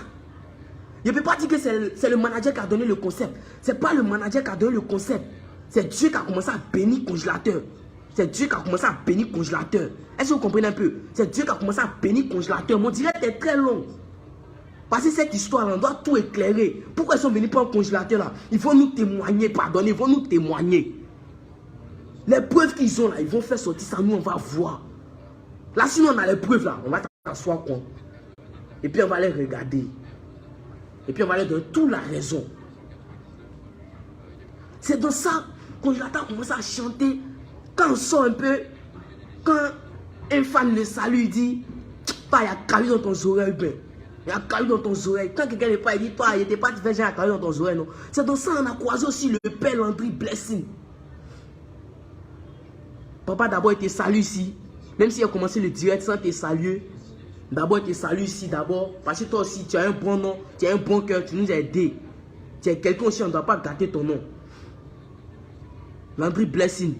Je ne peux pas dire que c'est le manager qui a donné le concept. Ce n'est pas le manager qui a donné le concept. C'est Dieu qui a commencé à bénir congélateur. C'est Dieu qui a commencé à bénir congélateur. Est-ce que vous comprenez un peu? C'est Dieu qui a commencé à bénir congélateur. Mon direct est très long. Parce que cette histoire-là, on doit tout éclairer. Pourquoi ils sont venus pour un congélateur là? Ils vont nous témoigner, pardonnez, ils vont nous témoigner. Les preuves qu'ils ont là, ils vont faire sortir ça, nous on va voir. Là, sinon on a les preuves là, on va s'asseoir con. Et puis on va les regarder. Et puis on va leur donner toute la raison. C'est dans ça qu'on commence à chanter. Quand on sort un peu, quand un fan le salue, il dit, il y a caillou dans ton oreille, ben. Il y a caillou dans ton oreille. Quand quelqu'un n'est pas, il dit, toi, il n'était pas de faire un caillou dans ton oreille, non. C'est dans ça qu'on a croisé aussi le père Landry Blessing. Papa d'abord il te salue ici. Même si il a commencé le direct sans te saluer. D'abord il te salue ici d'abord. Parce que toi aussi tu as un bon nom, tu as un bon cœur, tu nous as aidés. Tu es quelqu'un aussi, on ne doit pas gâter ton nom. Landry Blessing.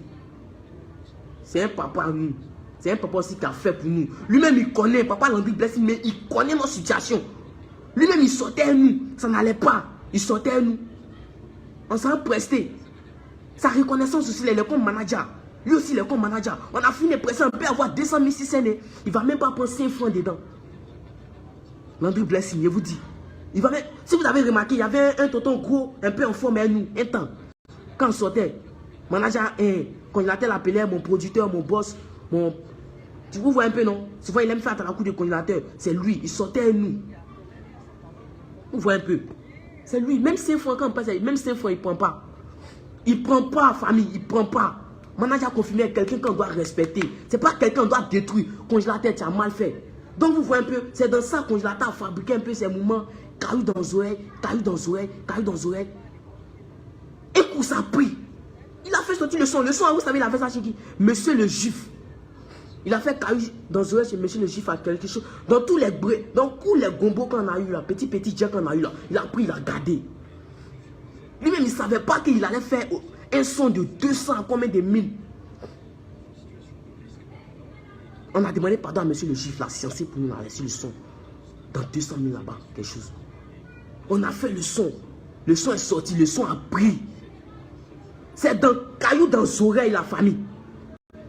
C'est un papa à nous. C'est un papa aussi qui a fait pour nous. Lui-même il connaît, papa Landry Blessing, mais il connaît notre situation. Lui-même il sortait à nous. Ça n'allait pas. Il sortait à nous. On s'en presté. Sa reconnaissance aussi, il est comme manager. Lui aussi, il est comme manager. On a fini presser, on peut avoir 200 000 600 000. Il ne va même pas prendre 5 francs dedans. Landry Blessing, je vous dis. Il va même, si vous avez remarqué, il y avait un tonton gros, un peu en forme à nous, un temps. Quand on sortait, manager, quand il appelait mon producteur, mon boss, mon... Tu vous vois un peu, non? Souvent, il aime faire à la coup de congélateur. C'est lui, il sortait à nous. Vous voyez un peu. C'est lui, même 5 francs, quand on passe, même 5 francs, il ne prend pas. Il ne prend pas, famille, il ne prend pas. Manager confirmé quelqu'un qu'on doit respecter. Ce n'est pas quelqu'un qu'on doit détruire. Congélateur, tu as mal fait. Donc vous voyez un peu, c'est dans ça que congélateur a fabriqué un peu ces mouvements. Caillou dans les oreilles, caillou dans les oreilles, caillou dans les oreilles. Et coup ça a pris. Il a fait sortir le son. Le son, vous savez, il a fait ça chez qui? Monsieur le juif. Il a fait caillou dans les oreilles chez monsieur le juif à quelque chose. Dans tous les brés, dans tous les gombos qu'on a eu là, petit jack qu'on a eu là, il a pris, il a gardé. Lui-même, il ne savait pas qu'il allait faire un son de 200 combien de mille. On a demandé pardon à monsieur le juif, la science pour nous, on a laissé le son. Dans 200 000 là-bas, quelque chose. On a fait le son. Le son est sorti, le son a pris. C'est dans caillou dans les oreilles, la famille.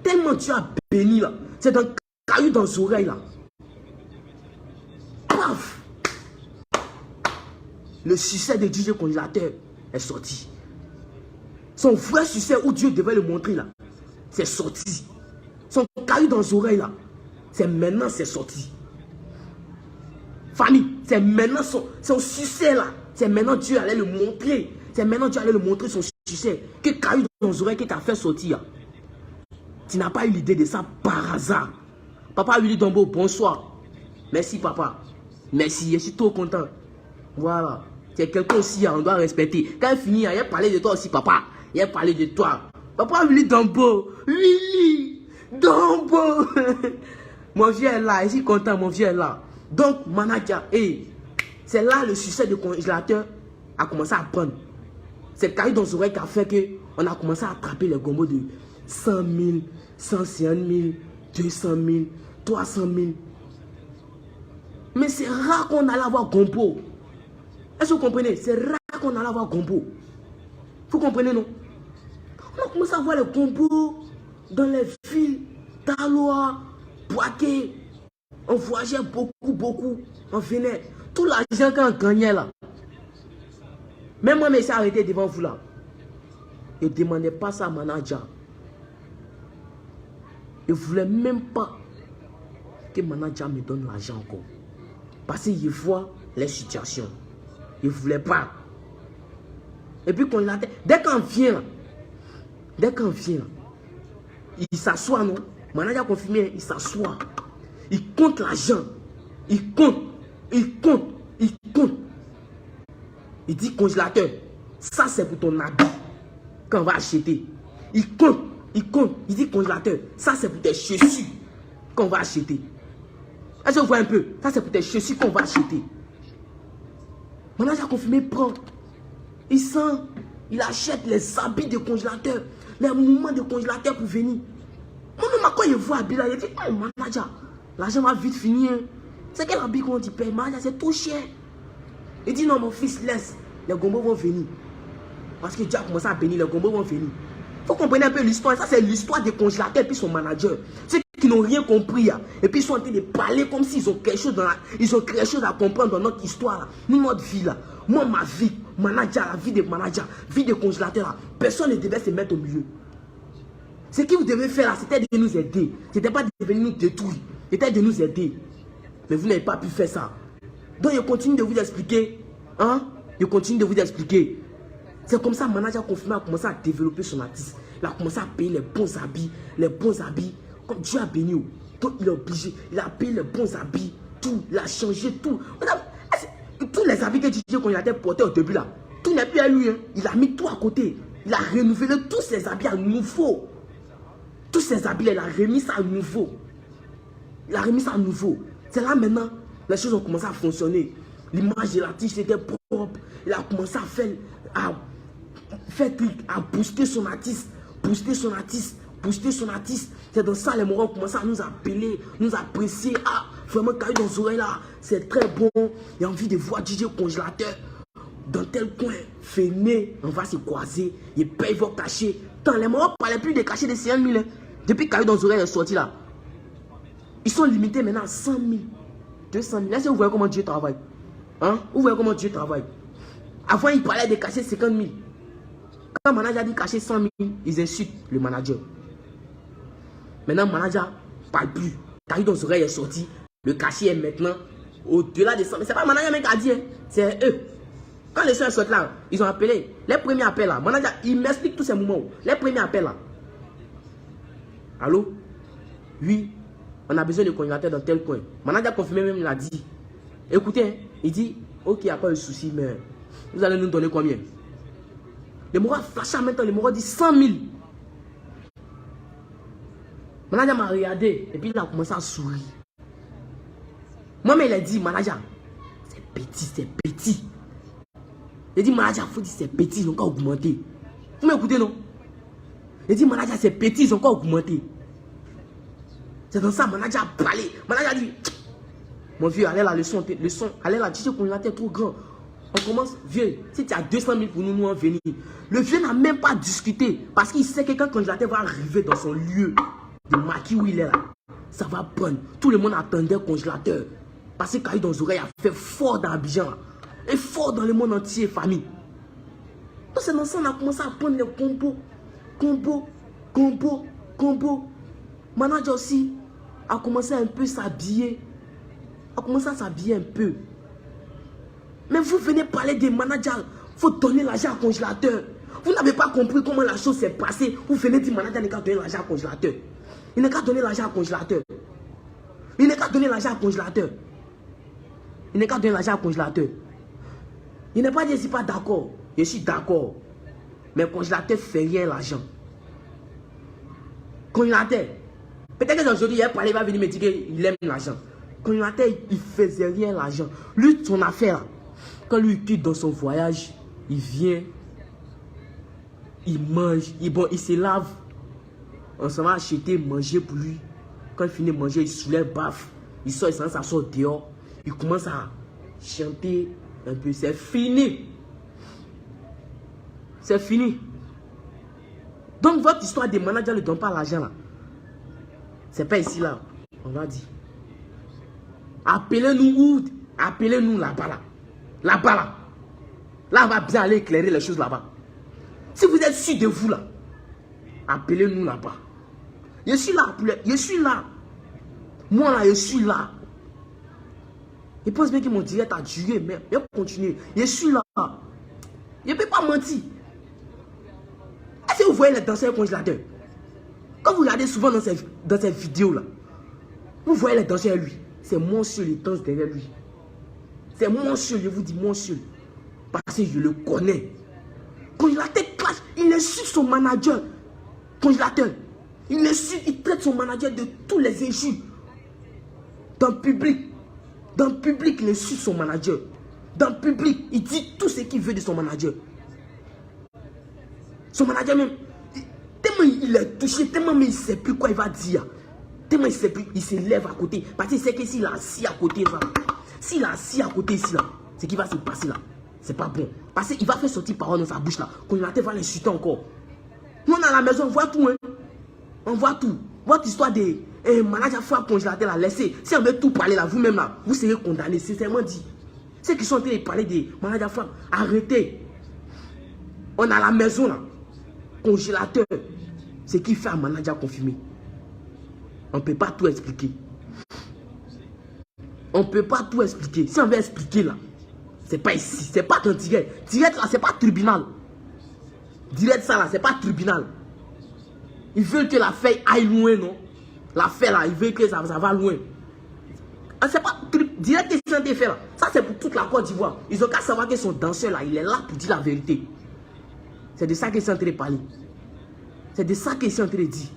Tellement Dieu a béni là. C'est dans caillou dans les oreilles là. Paf! Le succès de DJ Congélateur est sorti. Son vrai succès où Dieu devait le montrer là, c'est sorti. Son caillou dans les oreilles là, c'est maintenant c'est sorti. Famille, c'est maintenant son succès là. C'est maintenant Dieu allait le montrer. C'est maintenant Dieu allait le montrer son succès. Que caillou dans les oreilles qui t'a fait sortir. Tu n'as pas eu l'idée de ça par hasard. Papa Willy Dombo, bonsoir. Merci papa. Merci, je suis trop content. Voilà. C'est quelqu'un aussi, on doit respecter. Quand il finit, il a parlé de toi aussi, papa. Il a parlé de toi. Papa Willy Dombo. Willy Dombo. Mon vieux est là, je suis content, mon vieux est là. Donc, manager, c'est là le succès du congélateur a commencé à prendre. C'est caillé dans les oreilles qui a fait qu'on a commencé à attraper les gombos de 100 000, 150 000, 200 000, 300 000. Mais c'est rare qu'on allait avoir gombo. Est-ce que vous comprenez? C'est rare qu'on allait avoir gombo. Vous comprenez, non? On a commencé à voir les gombos dans les villes d'Aloa, Boaké. On voyageait beaucoup. On venait. Tout l'argent qu'on gagnait là. Même moi, je suis arrêté devant vous là. Je ne demandais pas ça à manager. Je ne voulais même pas que manager me donne l'argent encore. Parce qu'il voit les situations. Il ne voulait pas. Et puis quand il a... Dès qu'on vient là, il s'assoit, non? Manager confirmé, il s'assoit. Il compte l'argent. Il compte. Il dit congélateur, ça c'est pour ton habit qu'on va acheter. Il compte. Il dit congélateur, ça c'est pour tes chaussures qu'on va acheter. Est-ce que vous voyez un peu? Ça c'est pour tes chaussures qu'on va acheter. Manager confirmé prend. Il sent, il achète les habits de congélateur, les mouvements de congélateur pour venir. Moi-même, quand il voit habit là, il dit, oh manager, l'argent va vite finir. C'est quel habit qu'on dit paye? Manager, c'est trop cher. Il dit, non mon fils, laisse, les gombos vont venir. Parce que Dieu a commencé à bénir, les gombos vont venir. Il faut comprendre un peu l'histoire. Ça, c'est l'histoire des congélateurs et puis son manager. Ceux qui n'ont rien compris. Là. Et puis ils sont en train de parler comme s'ils ont quelque chose ils ont quelque chose à comprendre dans notre histoire. Là. Nous, notre vie. Là. Moi, ma vie, manager, la vie de manager, vie de congélateur. Là. Personne ne devait se mettre au milieu. Ce que vous devez faire là, c'était de nous aider. Ce n'était pas de venir nous détruire. C'était de nous aider. Mais vous n'avez pas pu faire ça. Donc, je continue de vous expliquer. Hein? Je continue de vous expliquer. C'est comme ça que le manager confirmé a commencé à développer son artiste. Il a commencé à payer les bons habits. Comme Dieu a béni. Donc, il est obligé. Il a payé les bons habits. Tout. Il a changé tout. Tous les habits que DJ Congélateur portait au début là, tout n'est plus à lui. Hein. Il a mis tout à côté. Il a renouvelé tous ses habits à nouveau. Tous ses habits, il a remis ça à nouveau. C'est là maintenant, les choses ont commencé à fonctionner. L'image de l'artiste était propre. Il a commencé à booster son artiste. C'est dans ça les morons ont commencé à nous appeler, nous apprécier. Ah, vraiment, quand dans les oreilles là, c'est très bon. Il a envie de voir DJ Congélateur dans tel coin. Venez, on va se croiser. Il paye vos cachets. Tant les morons ne parlaient plus des cachets de 50 000. Hein. Depuis que dans les oreilles est sorti là, ils sont limités maintenant à 100 000, 200 000. Est-ce que vous voyez comment Dieu travaille? Hein? Vous voyez comment Dieu travaille? Avant, il parlait de cachets 50 000. Quand le manager dit cacher 100 000, ils insultent le manager. Maintenant, le manager ne parle plus. Quand dans les oreilles est sorti, le cachet est maintenant au-delà de 100 000. Ce n'est pas le manager même qui a dit, hein. C'est eux. Quand les soeurs sortent là, ils ont appelé. Les premiers appels là, le manager, il m'explique tous ces moments. Les premiers appels là. Allô? Oui, on a besoin de congélateur dans tel coin. Le manager confirmé même, il a dit. Écoutez, hein, il dit, ok, il n'y a pas de souci, mais vous allez nous donner combien? Le moro a flashé en même temps, le moro dit 100 000. Le manager m'a regardé et puis il a commencé à sourire. Moi-même, il a dit, manager, c'est petit. Il a dit, manager, il faut dire c'est petit, ils ont encore augmenté. Vous m'écoutez, non? Il a dit, manager, c'est petit, ils ont encore augmenté. C'est dans ça, manager a parlé. Manager a dit, mon vieux, allez là, le son, allez là, DJ Congélateur est trop grand. On commence, vieux, si tu as 200 000 pour nous en venir. Le vieux n'a même pas discuté parce qu'il sait que quand Congélateur va arriver dans son lieu de maquis où il est là, ça va prendre. Tout le monde attendait Congélateur. Parce que quand il dans les oreilles, a fait fort dans Abidjan. Et fort dans le monde entier, famille. Donc c'est dans ça qu'on a commencé à prendre les combos. Manager aussi a commencé à un peu s'habiller. Un peu. Mais vous venez parler des managers. Il faut donner l'argent à Congélateur. Vous n'avez pas compris comment la chose s'est passée. Vous venez dire manager n'est qu'à donner l'argent au congélateur. Il n'est qu'à donner l'argent au congélateur. Il n'est qu'à donner l'argent au congélateur. Il n'est qu'à donner l'argent au congélateur. Il n'est pas dit je ne suis pas d'accord. Je suis d'accord. Mais le congélateur ne fait rien l'argent. Congélateur. Peut-être qu'aujourd'hui, il va venir me dire qu'il aime l'argent. Congélateur, il ne faisait rien l'argent. Lui, son affaire, quand lui quitte dans son voyage, il vient, il mange, il se lave. On s'en va acheter, manger pour lui. Quand il finit de manger, il soulève, baf. Il sort, il sort dehors. Il commence à chanter un peu. C'est fini. C'est fini. Donc votre histoire des managers ne donne pas l'argent là. C'est pas ici là. On va dire. Appelez-nous où? Appelez-nous là-bas là. Là-bas là. Là on va bien aller éclairer les choses là-bas. Si vous êtes sûr de vous là, appelez-nous là-bas. Je suis là. Je suis là. Moi là, je suis là. Je pense bien que mon direct a duré, mais je vais continuer. Je suis là. Je ne peux pas mentir. Est-ce que vous voyez les danseurs congélateurs? Quand vous regardez souvent dans ces vidéos-là, vous voyez les danseurs lui. C'est monstrueux, les danses derrière lui. C'est monstrueux, je vous dis monstrueux. Parce que je le connais. Congélateur clash, il insulte son manager. Congélateur. Il insulte, il traite son manager de tous les injures. Dans le public. Dans le public, il insulte son manager. Dans le public, il dit tout ce qu'il veut de son manager. Son manager même, tellement il est touché, tellement mais il ne sait plus quoi il va dire. Tellement il ne sait plus, il se lève à côté. Parce qu'il sait que s'il est assis à côté, s'il est assis à côté ici, là, ce qui va se passer là, c'est pas bon. Parce qu'il va faire sortir parole dans sa bouche là. Congélateur va l'insulter encore. Nous, on est à la maison, on voit tout. Hein. On voit tout. Votre histoire de manager frappe congélateur là, laissez. Si on veut tout parler là, vous-même là, vous serez condamné, sincèrement dit. Ceux qui sont en train de parler de manager frappe, arrêtez. On est à la maison là. Congélateur, ce qui fait un manager confirmé. On ne peut pas tout expliquer. On ne peut pas tout expliquer. Si on veut expliquer là, c'est pas ici, c'est pas dans direct. Direct là, c'est pas tribunal. Direct ça là, c'est pas tribunal. Ils veulent que l'affaire aille loin, non? L'affaire là, ils veulent que ça va loin. C'est pas direct et sans fait là. Ça c'est pour toute la Côte d'Ivoire. Ils ont qu'à savoir que son danseur là, il est là pour dire la vérité. C'est de ça qu'ils sont en train de parler. C'est de ça qu'ils sont en train de dire.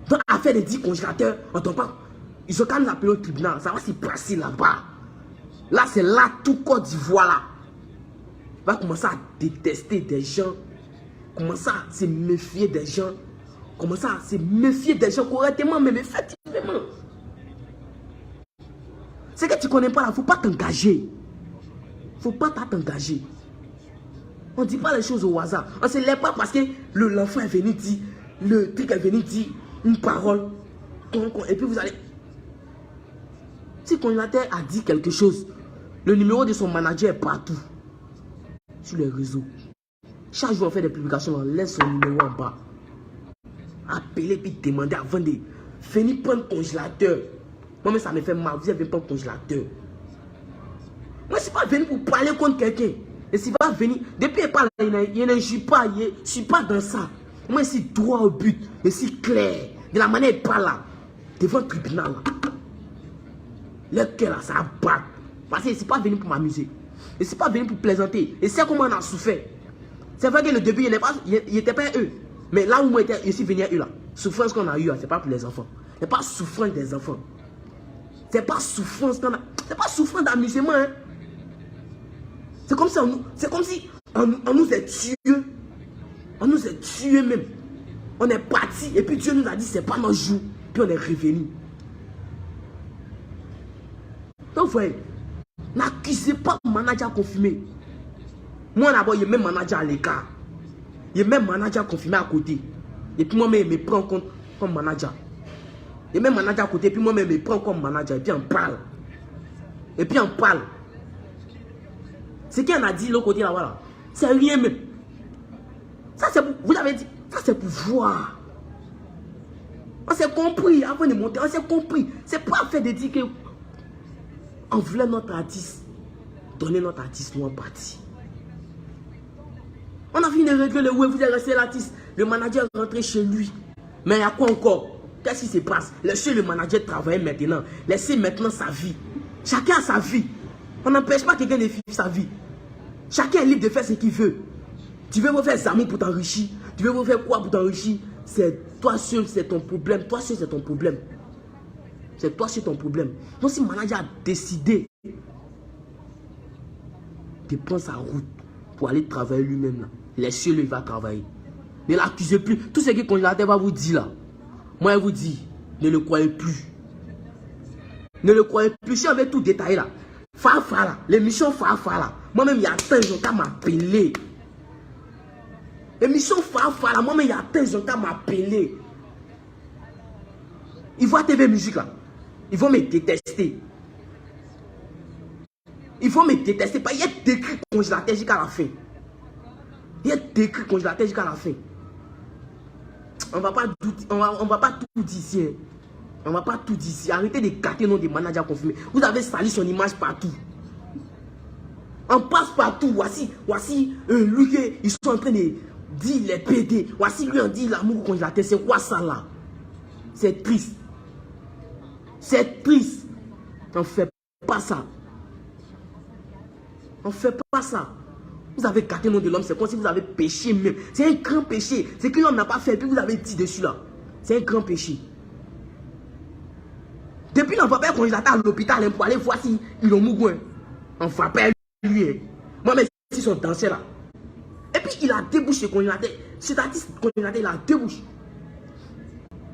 Donc, affaire de 10 congélateurs, on n'entend pas. Ils ont quand même appelé au tribunal. Ça va se passer là-bas. Là, c'est là, tout Côte d'Ivoire là. Va commencer à détester des gens. Commencer à se méfier des gens. Commencer à se méfier des gens correctement, mais effectivement. C'est que tu ne connais pas là, il ne faut pas t'engager. Il ne faut pas t'engager. On ne dit pas les choses au hasard. On ne se lève pas parce que l'enfant est venu dire, le truc est venu dire une parole. Et puis vous allez... Si le congélateur a dit quelque chose, le numéro de son manager est partout. Sur les réseaux. Chaque jour on fait des publications, on laisse son numéro en bas. Appelez puis demandez avant de venir prendre le congélateur. Moi-même ça me fait mal, vous avez pas un congélateur. Moi je ne suis pas venu pour parler contre quelqu'un. Et s'il va venir, depuis qu'il parle, il ne joue pas, je ne suis pas dans ça. Moi, je suis droit au but, je suis clair. De la manière qu'il parle là, devant le tribunal là. Le cœur là, ça bat. Parce que je ne suis pas venu pour m'amuser. Je ne suis pas venu pour plaisanter. Et c'est comment on a souffert. C'est vrai que le début, il n'était pas eux. Mais là où moi, je suis venu à eux là, souffrance qu'on a eu, ce n'est pas pour les enfants. Ce n'est pas souffrance des enfants. Ce n'est pas souffrance qu'on a. C'est pas souffrance d'amusement, hein. C'est comme si on nous est tués. On nous est tués même. On est parti et puis Dieu nous a dit c'est pas notre jour. Puis on est revenu. Donc vous voyez, n'accusez pas le manager confirmé. Moi d'abord, il y a même manager à l'écart. Il y a même manager confirmé à côté. Et puis moi-même, je me prends comme manager. Il y a même manager à côté, et puis moi-même, je me prends comme manager. Et puis on parle. Et puis on parle. Ce qu'il en a dit l'autre côté là, voilà. C'est rien même. Ça c'est pour, vous l'avez dit, ça c'est pour voir. On s'est compris avant de monter, on s'est compris. C'est pas fait de dire que on voulait notre artiste, donner notre artiste, nous en partie. On a fini de régler le ouais, vous êtes resté l'artiste. Le manager est rentré chez lui. Mais il y a quoi encore? Qu'est-ce qui se passe? Laissez le manager travailler maintenant. Laissez maintenant sa vie. Chacun a sa vie. On n'empêche pas quelqu'un de vivre sa vie. Chacun est libre de faire ce qu'il veut. Tu veux vous faire Zamou pour t'enrichir? Tu veux vous faire quoi pour t'enrichir? C'est toi seul, c'est ton problème. Toi seul, c'est ton problème. C'est toi seul ton problème. Donc si le manager a décidé de prendre sa route pour aller travailler lui-même là, laissez-le, il va travailler. Ne l'accusez plus. Tout ce que le congélateur va vous dire là, moi je vous dis, ne le croyez plus. Ne le croyez plus. Si on veut tout détailler là, Fafa là, l'émission Fafa là, moi-même il y a tant de gens qui m'appelé. L'émission Fafa là, moi-même il y a tant de gens qui m'appelé. Ils voient TV Musique là, ils vont me détester. Ils vont me détester parce qu'il y a décrit congélateur jusqu'à la fin. Il y a décrit congélateur jusqu'à la fin. On va pas tout dire ici. Hein. On va pas tout dire ici. Arrêtez de gâter nos des managers confirmés. Vous avez sali son image partout. On passe partout. Voici lui ils sont en train de dire les PD. Voici lui on dit l'amour congélateur. C'est quoi ça là? C'est triste. C'est triste. On fait pas ça. On fait pas ça. Vous avez gâté le nom de l'homme, c'est comme si vous avez péché même. C'est un grand péché. C'est que l'homme n'a pas fait, puis vous avez dit dessus là. C'est un grand péché. Depuis l'on va pas congélateur à l'hôpital pour aller voir si ils ont mouru. On va pas lui. Moi, mais si son danseur là. Et puis il a deux bouches ce congélateur. Cet artiste congélateur, il a deux bouches.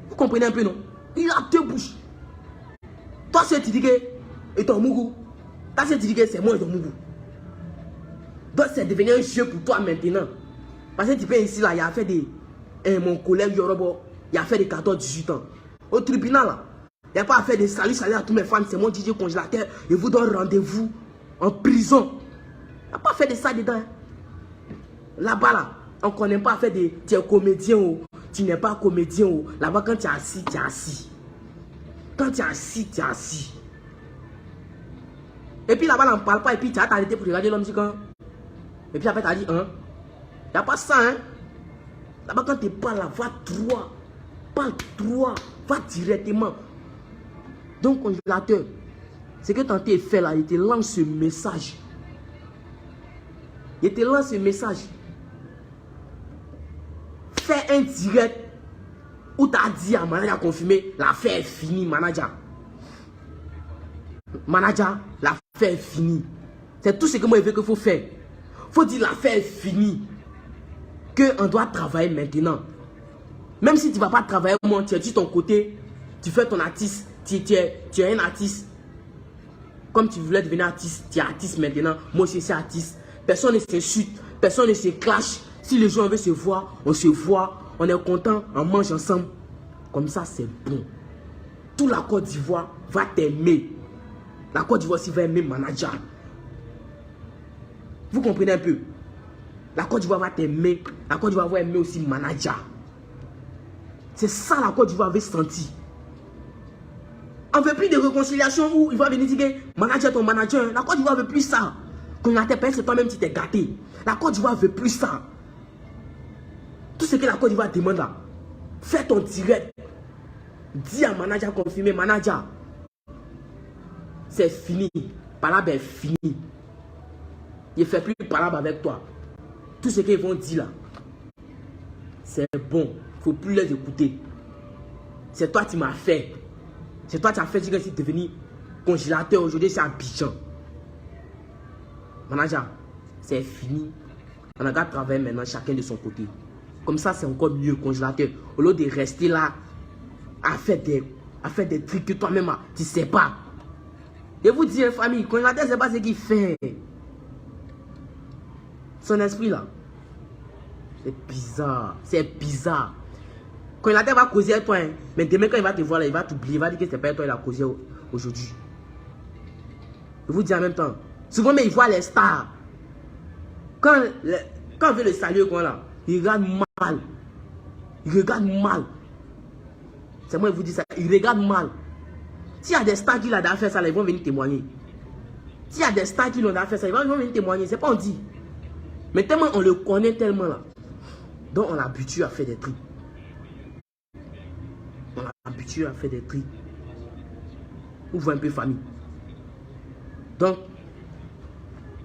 Vous comprenez un peu non? Il a deux bouches. Toi, c'est tu dis que et ton mouru. Toi, c'est tu dis que c'est moi et ton mouru. Donc c'est devenu un jeu pour toi maintenant. Parce que tu peux ici là, il a fait des... mon collègue Yorobo, il a fait des 14-18 ans. Au tribunal là, il n'y a pas à faire des salut à tous mes fans, c'est mon DJ congélateur, je vous donne rendez-vous en prison. Il n'y a pas à faire de ça dedans. Hein. Là-bas là, on ne connaît pas à faire des... Tu es comédien ou tu n'es pas comédien ou... Là-bas quand tu es assis, tu es assis. Quand tu es assis, tu es assis. Et puis là-bas on ne parle pas et puis tu as arrêté pour regarder l'homme quand... Et puis après, tu as dit, hein, il n'y a pas ça, hein. Là-bas, quand tu parles, là, va droit. Parle droit. Va directement. Donc, congélateur, ce que tu as fait là, il te lance ce message. Il te lance ce message. Fais un direct où tu as dit à manager confirmé, l'affaire est finie, manager. Manager, l'affaire est finie. C'est tout ce que moi je veux qu'il faut faire. Faut dire l'affaire est finie. Qu'on doit travailler maintenant. Même si tu ne vas pas travailler, moi, tu es de ton côté, tu fais ton artiste, tu es un artiste. Comme tu voulais devenir artiste, tu es artiste maintenant. Moi aussi, c'est artiste. Personne ne s'insulte, personne ne se clash. Si les gens veulent se voir, on se voit, on est content, on mange ensemble. Comme ça, c'est bon. Toute la Côte d'Ivoire va t'aimer. La Côte d'Ivoire aussi va aimer manager. Vous comprenez un peu? La Côte d'Ivoire va t'aimer. La Côte d'Ivoire va aimer aussi manager. C'est ça la Côte d'Ivoire veut sentir. On ne veut plus de réconciliation où il va venir dire que manager ton manager. La Côte d'Ivoire ne veut plus ça. Quand on a tes payé, c'est toi-même qui t'es gâté. La Côte d'Ivoire ne veut plus ça. Tout ce que la Côte d'Ivoire demande là, fais ton direct. Dis à manager confirmé, manager, c'est fini. Palabre est fini. Il ne fait plus palabre avec toi. Tout ce qu'ils vont dire là, c'est bon. Il ne faut plus les écouter. C'est toi qui m'as fait. C'est toi qui as fait dire que c'est devenu congélateur. Aujourd'hui, c'est Abidjan. Manager, c'est fini. On a qu'à travailler maintenant, chacun de son côté. Comme ça, c'est encore mieux, congélateur. Au lieu de rester là, à faire des trucs que toi-même, tu ne sais pas. Je vous dis, famille, congélateur, c'est pas ce qu'il fait. Son esprit là, c'est bizarre. C'est bizarre. Quand il va causer avec toi, hein, mais demain quand il va te voir là, il va t'oublier, il va dire que c'est pas toi il a causé aujourd'hui. Je vous dis en même temps, souvent mais il voit les stars. Quand on veut le saluer là, il regarde mal. Il regarde mal. C'est moi qui vous dis ça, il regarde mal. S'il y a des stars qui l'ont fait ça, là, ils vont venir témoigner. S'il y a des stars qui l'ont fait ça, ils vont venir témoigner. C'est pas on dit. Mais tellement on le connaît tellement là. Donc on l'habitue à faire des trucs. On l'habitue à faire des trucs. Vous voyez un peu famille. Donc,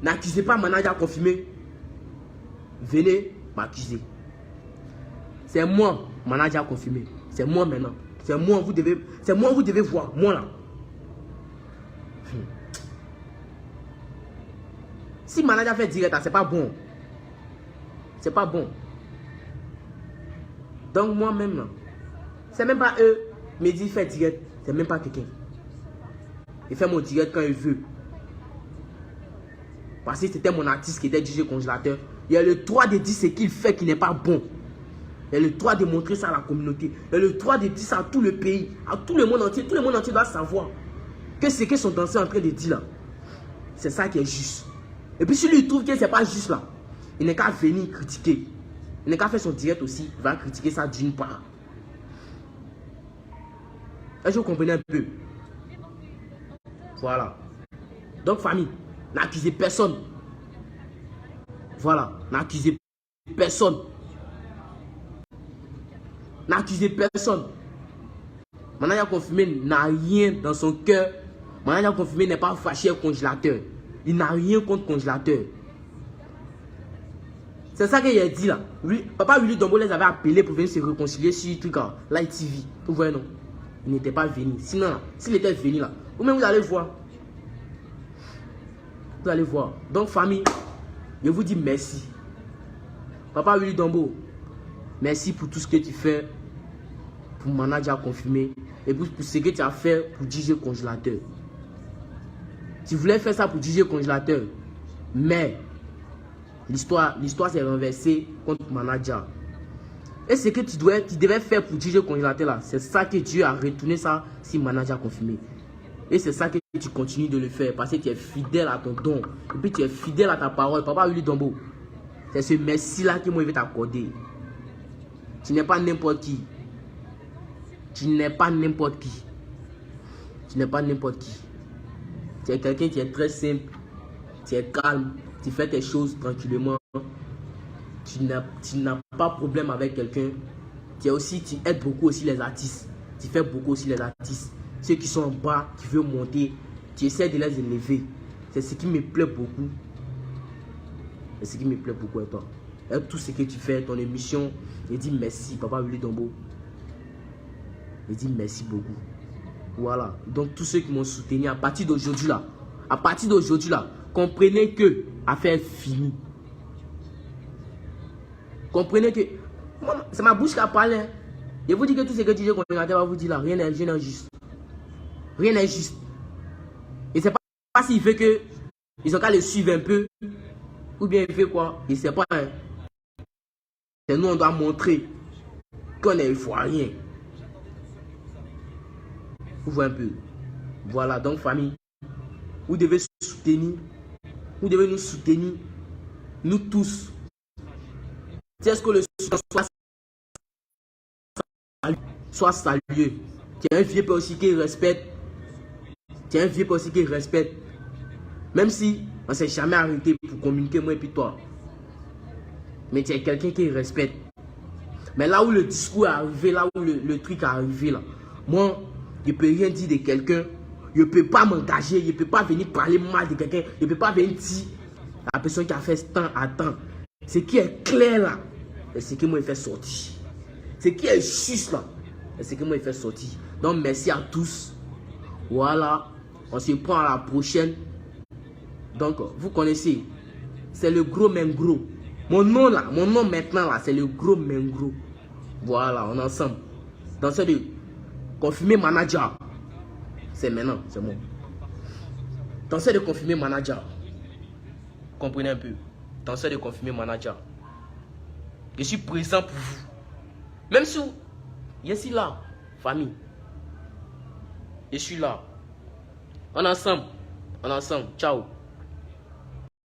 n'accusez pas manager confirmé. Venez m'accuser. C'est moi, manager confirmé. C'est moi maintenant. C'est moi, vous devez voir. Moi là. Si manager fait direct, c'est pas bon. C'est pas bon. Donc moi-même là. C'est même pas eux. Me dit fait direct. C'est même pas quelqu'un. Il fait mon direct quand il veut. Parce que c'était mon artiste qui était DJ congélateur. Il a le droit de dire ce qu'il fait qui n'est pas bon. Il a le droit de montrer ça à la communauté. Il a le droit de dire ça à tout le pays. À tout le monde entier. Tout le monde entier doit savoir que ce que son danseur est en train de dire là, c'est ça qui est juste. Et puis si lui trouve que c'est pas juste là, il n'est qu'à venir critiquer. Il n'est qu'à faire son direct aussi. Il va critiquer ça d'une part. Est-ce que vous comprenez un peu? Voilà. Donc famille, n'accusez personne. Voilà, n'accusez personne. N'accusez personne. Manager confirmé n'a rien dans son cœur. Manager confirmé n'est pas fâché au congélateur. Il n'a rien contre congélateur. C'est ça qu'il a dit là. Lui, Papa Willy Dombo les avait appelés pour venir se réconcilier sur truc là, Light TV. Vous voyez non? Il n'était pas venu. Sinon là, s'il était venu là, vous-même vous allez voir. Vous allez voir. Donc famille, je vous dis merci. Papa Willy Dombo, merci pour tout ce que tu fais pour manager confirmé et pour ce que tu as fait pour DJ congélateur. Tu voulais faire ça pour DJ congélateur, mais l'histoire s'est renversée contre manager. Et ce que tu devais faire pour DJ congélateur là, c'est ça que Dieu a retourné ça si manager confirmé. Et c'est ça que tu continues de le faire parce que tu es fidèle à ton don. Et puis tu es fidèle à ta parole. Papa Willy Dombo, c'est ce merci là que moi je vais t'accorder. Tu n'es pas n'importe qui. Tu n'es pas n'importe qui. Tu n'es pas n'importe qui. Tu es quelqu'un qui est très simple. Tu es calme. Tu fais tes choses tranquillement. Tu n'as pas de problème avec quelqu'un. Tu aides beaucoup aussi les artistes. Tu fais beaucoup aussi les artistes. Ceux qui sont en bas, qui veulent monter, tu essaies de les élever. C'est ce qui me plaît beaucoup. C'est ce qui me plaît beaucoup à toi. Et tout ce que tu fais, ton émission, je dis merci, Papa Willy Dombo. Je dis merci beaucoup. Voilà. Donc tous ceux qui m'ont soutenu à partir d'aujourd'hui là, comprenez que affaire est finie. Comprenez que c'est ma bouche qui a parlé. Je vous dis que tout ce que DJ congélateur va vous dire là, rien n'est juste. Rien n'est juste. Et c'est pas s'il fait que ils ont qu'à le suivre un peu. Ou bien il fait quoi? Il sait pas. Hein. C'est nous on doit montrer qu'on est rien. Vous voyez un peu. Voilà, donc famille. Vous devez soutenir. Vous devez nous soutenir. Nous tous. C'est ce que le soutien soit salué. Tu es un vieux aussi qui respecte. Tu es un vieux aussi qui respecte. Même si on ne s'est jamais arrêté pour communiquer moi et puis toi. Mais tu es quelqu'un qui respecte. Mais là où le discours est arrivé, là où le truc est arrivé là, moi, je ne peux rien dire de quelqu'un. Je ne peux pas m'engager. Je ne peux pas venir parler mal de quelqu'un. Je ne peux pas venir dire la personne qui a fait tant à temps. Ce qui est clair là, c'est ce que moi il fait sortir. Ce qui est juste là, c'est ce que moi il fait sortir. Donc merci à tous. Voilà, on se prend à la prochaine. Donc vous connaissez, c'est le gros Mengro. Mon nom là, mon nom maintenant là, c'est le gros Mengro. Voilà, on est ensemble. Dans ce de confirmer manager, c'est maintenant, c'est moi. Dans ce de confirmer manager, comprenez un peu. Dans ce de confirmer manager, je suis présent pour vous. Même si je suis là, famille. Je suis là. On est ensemble. On est ensemble. Ciao.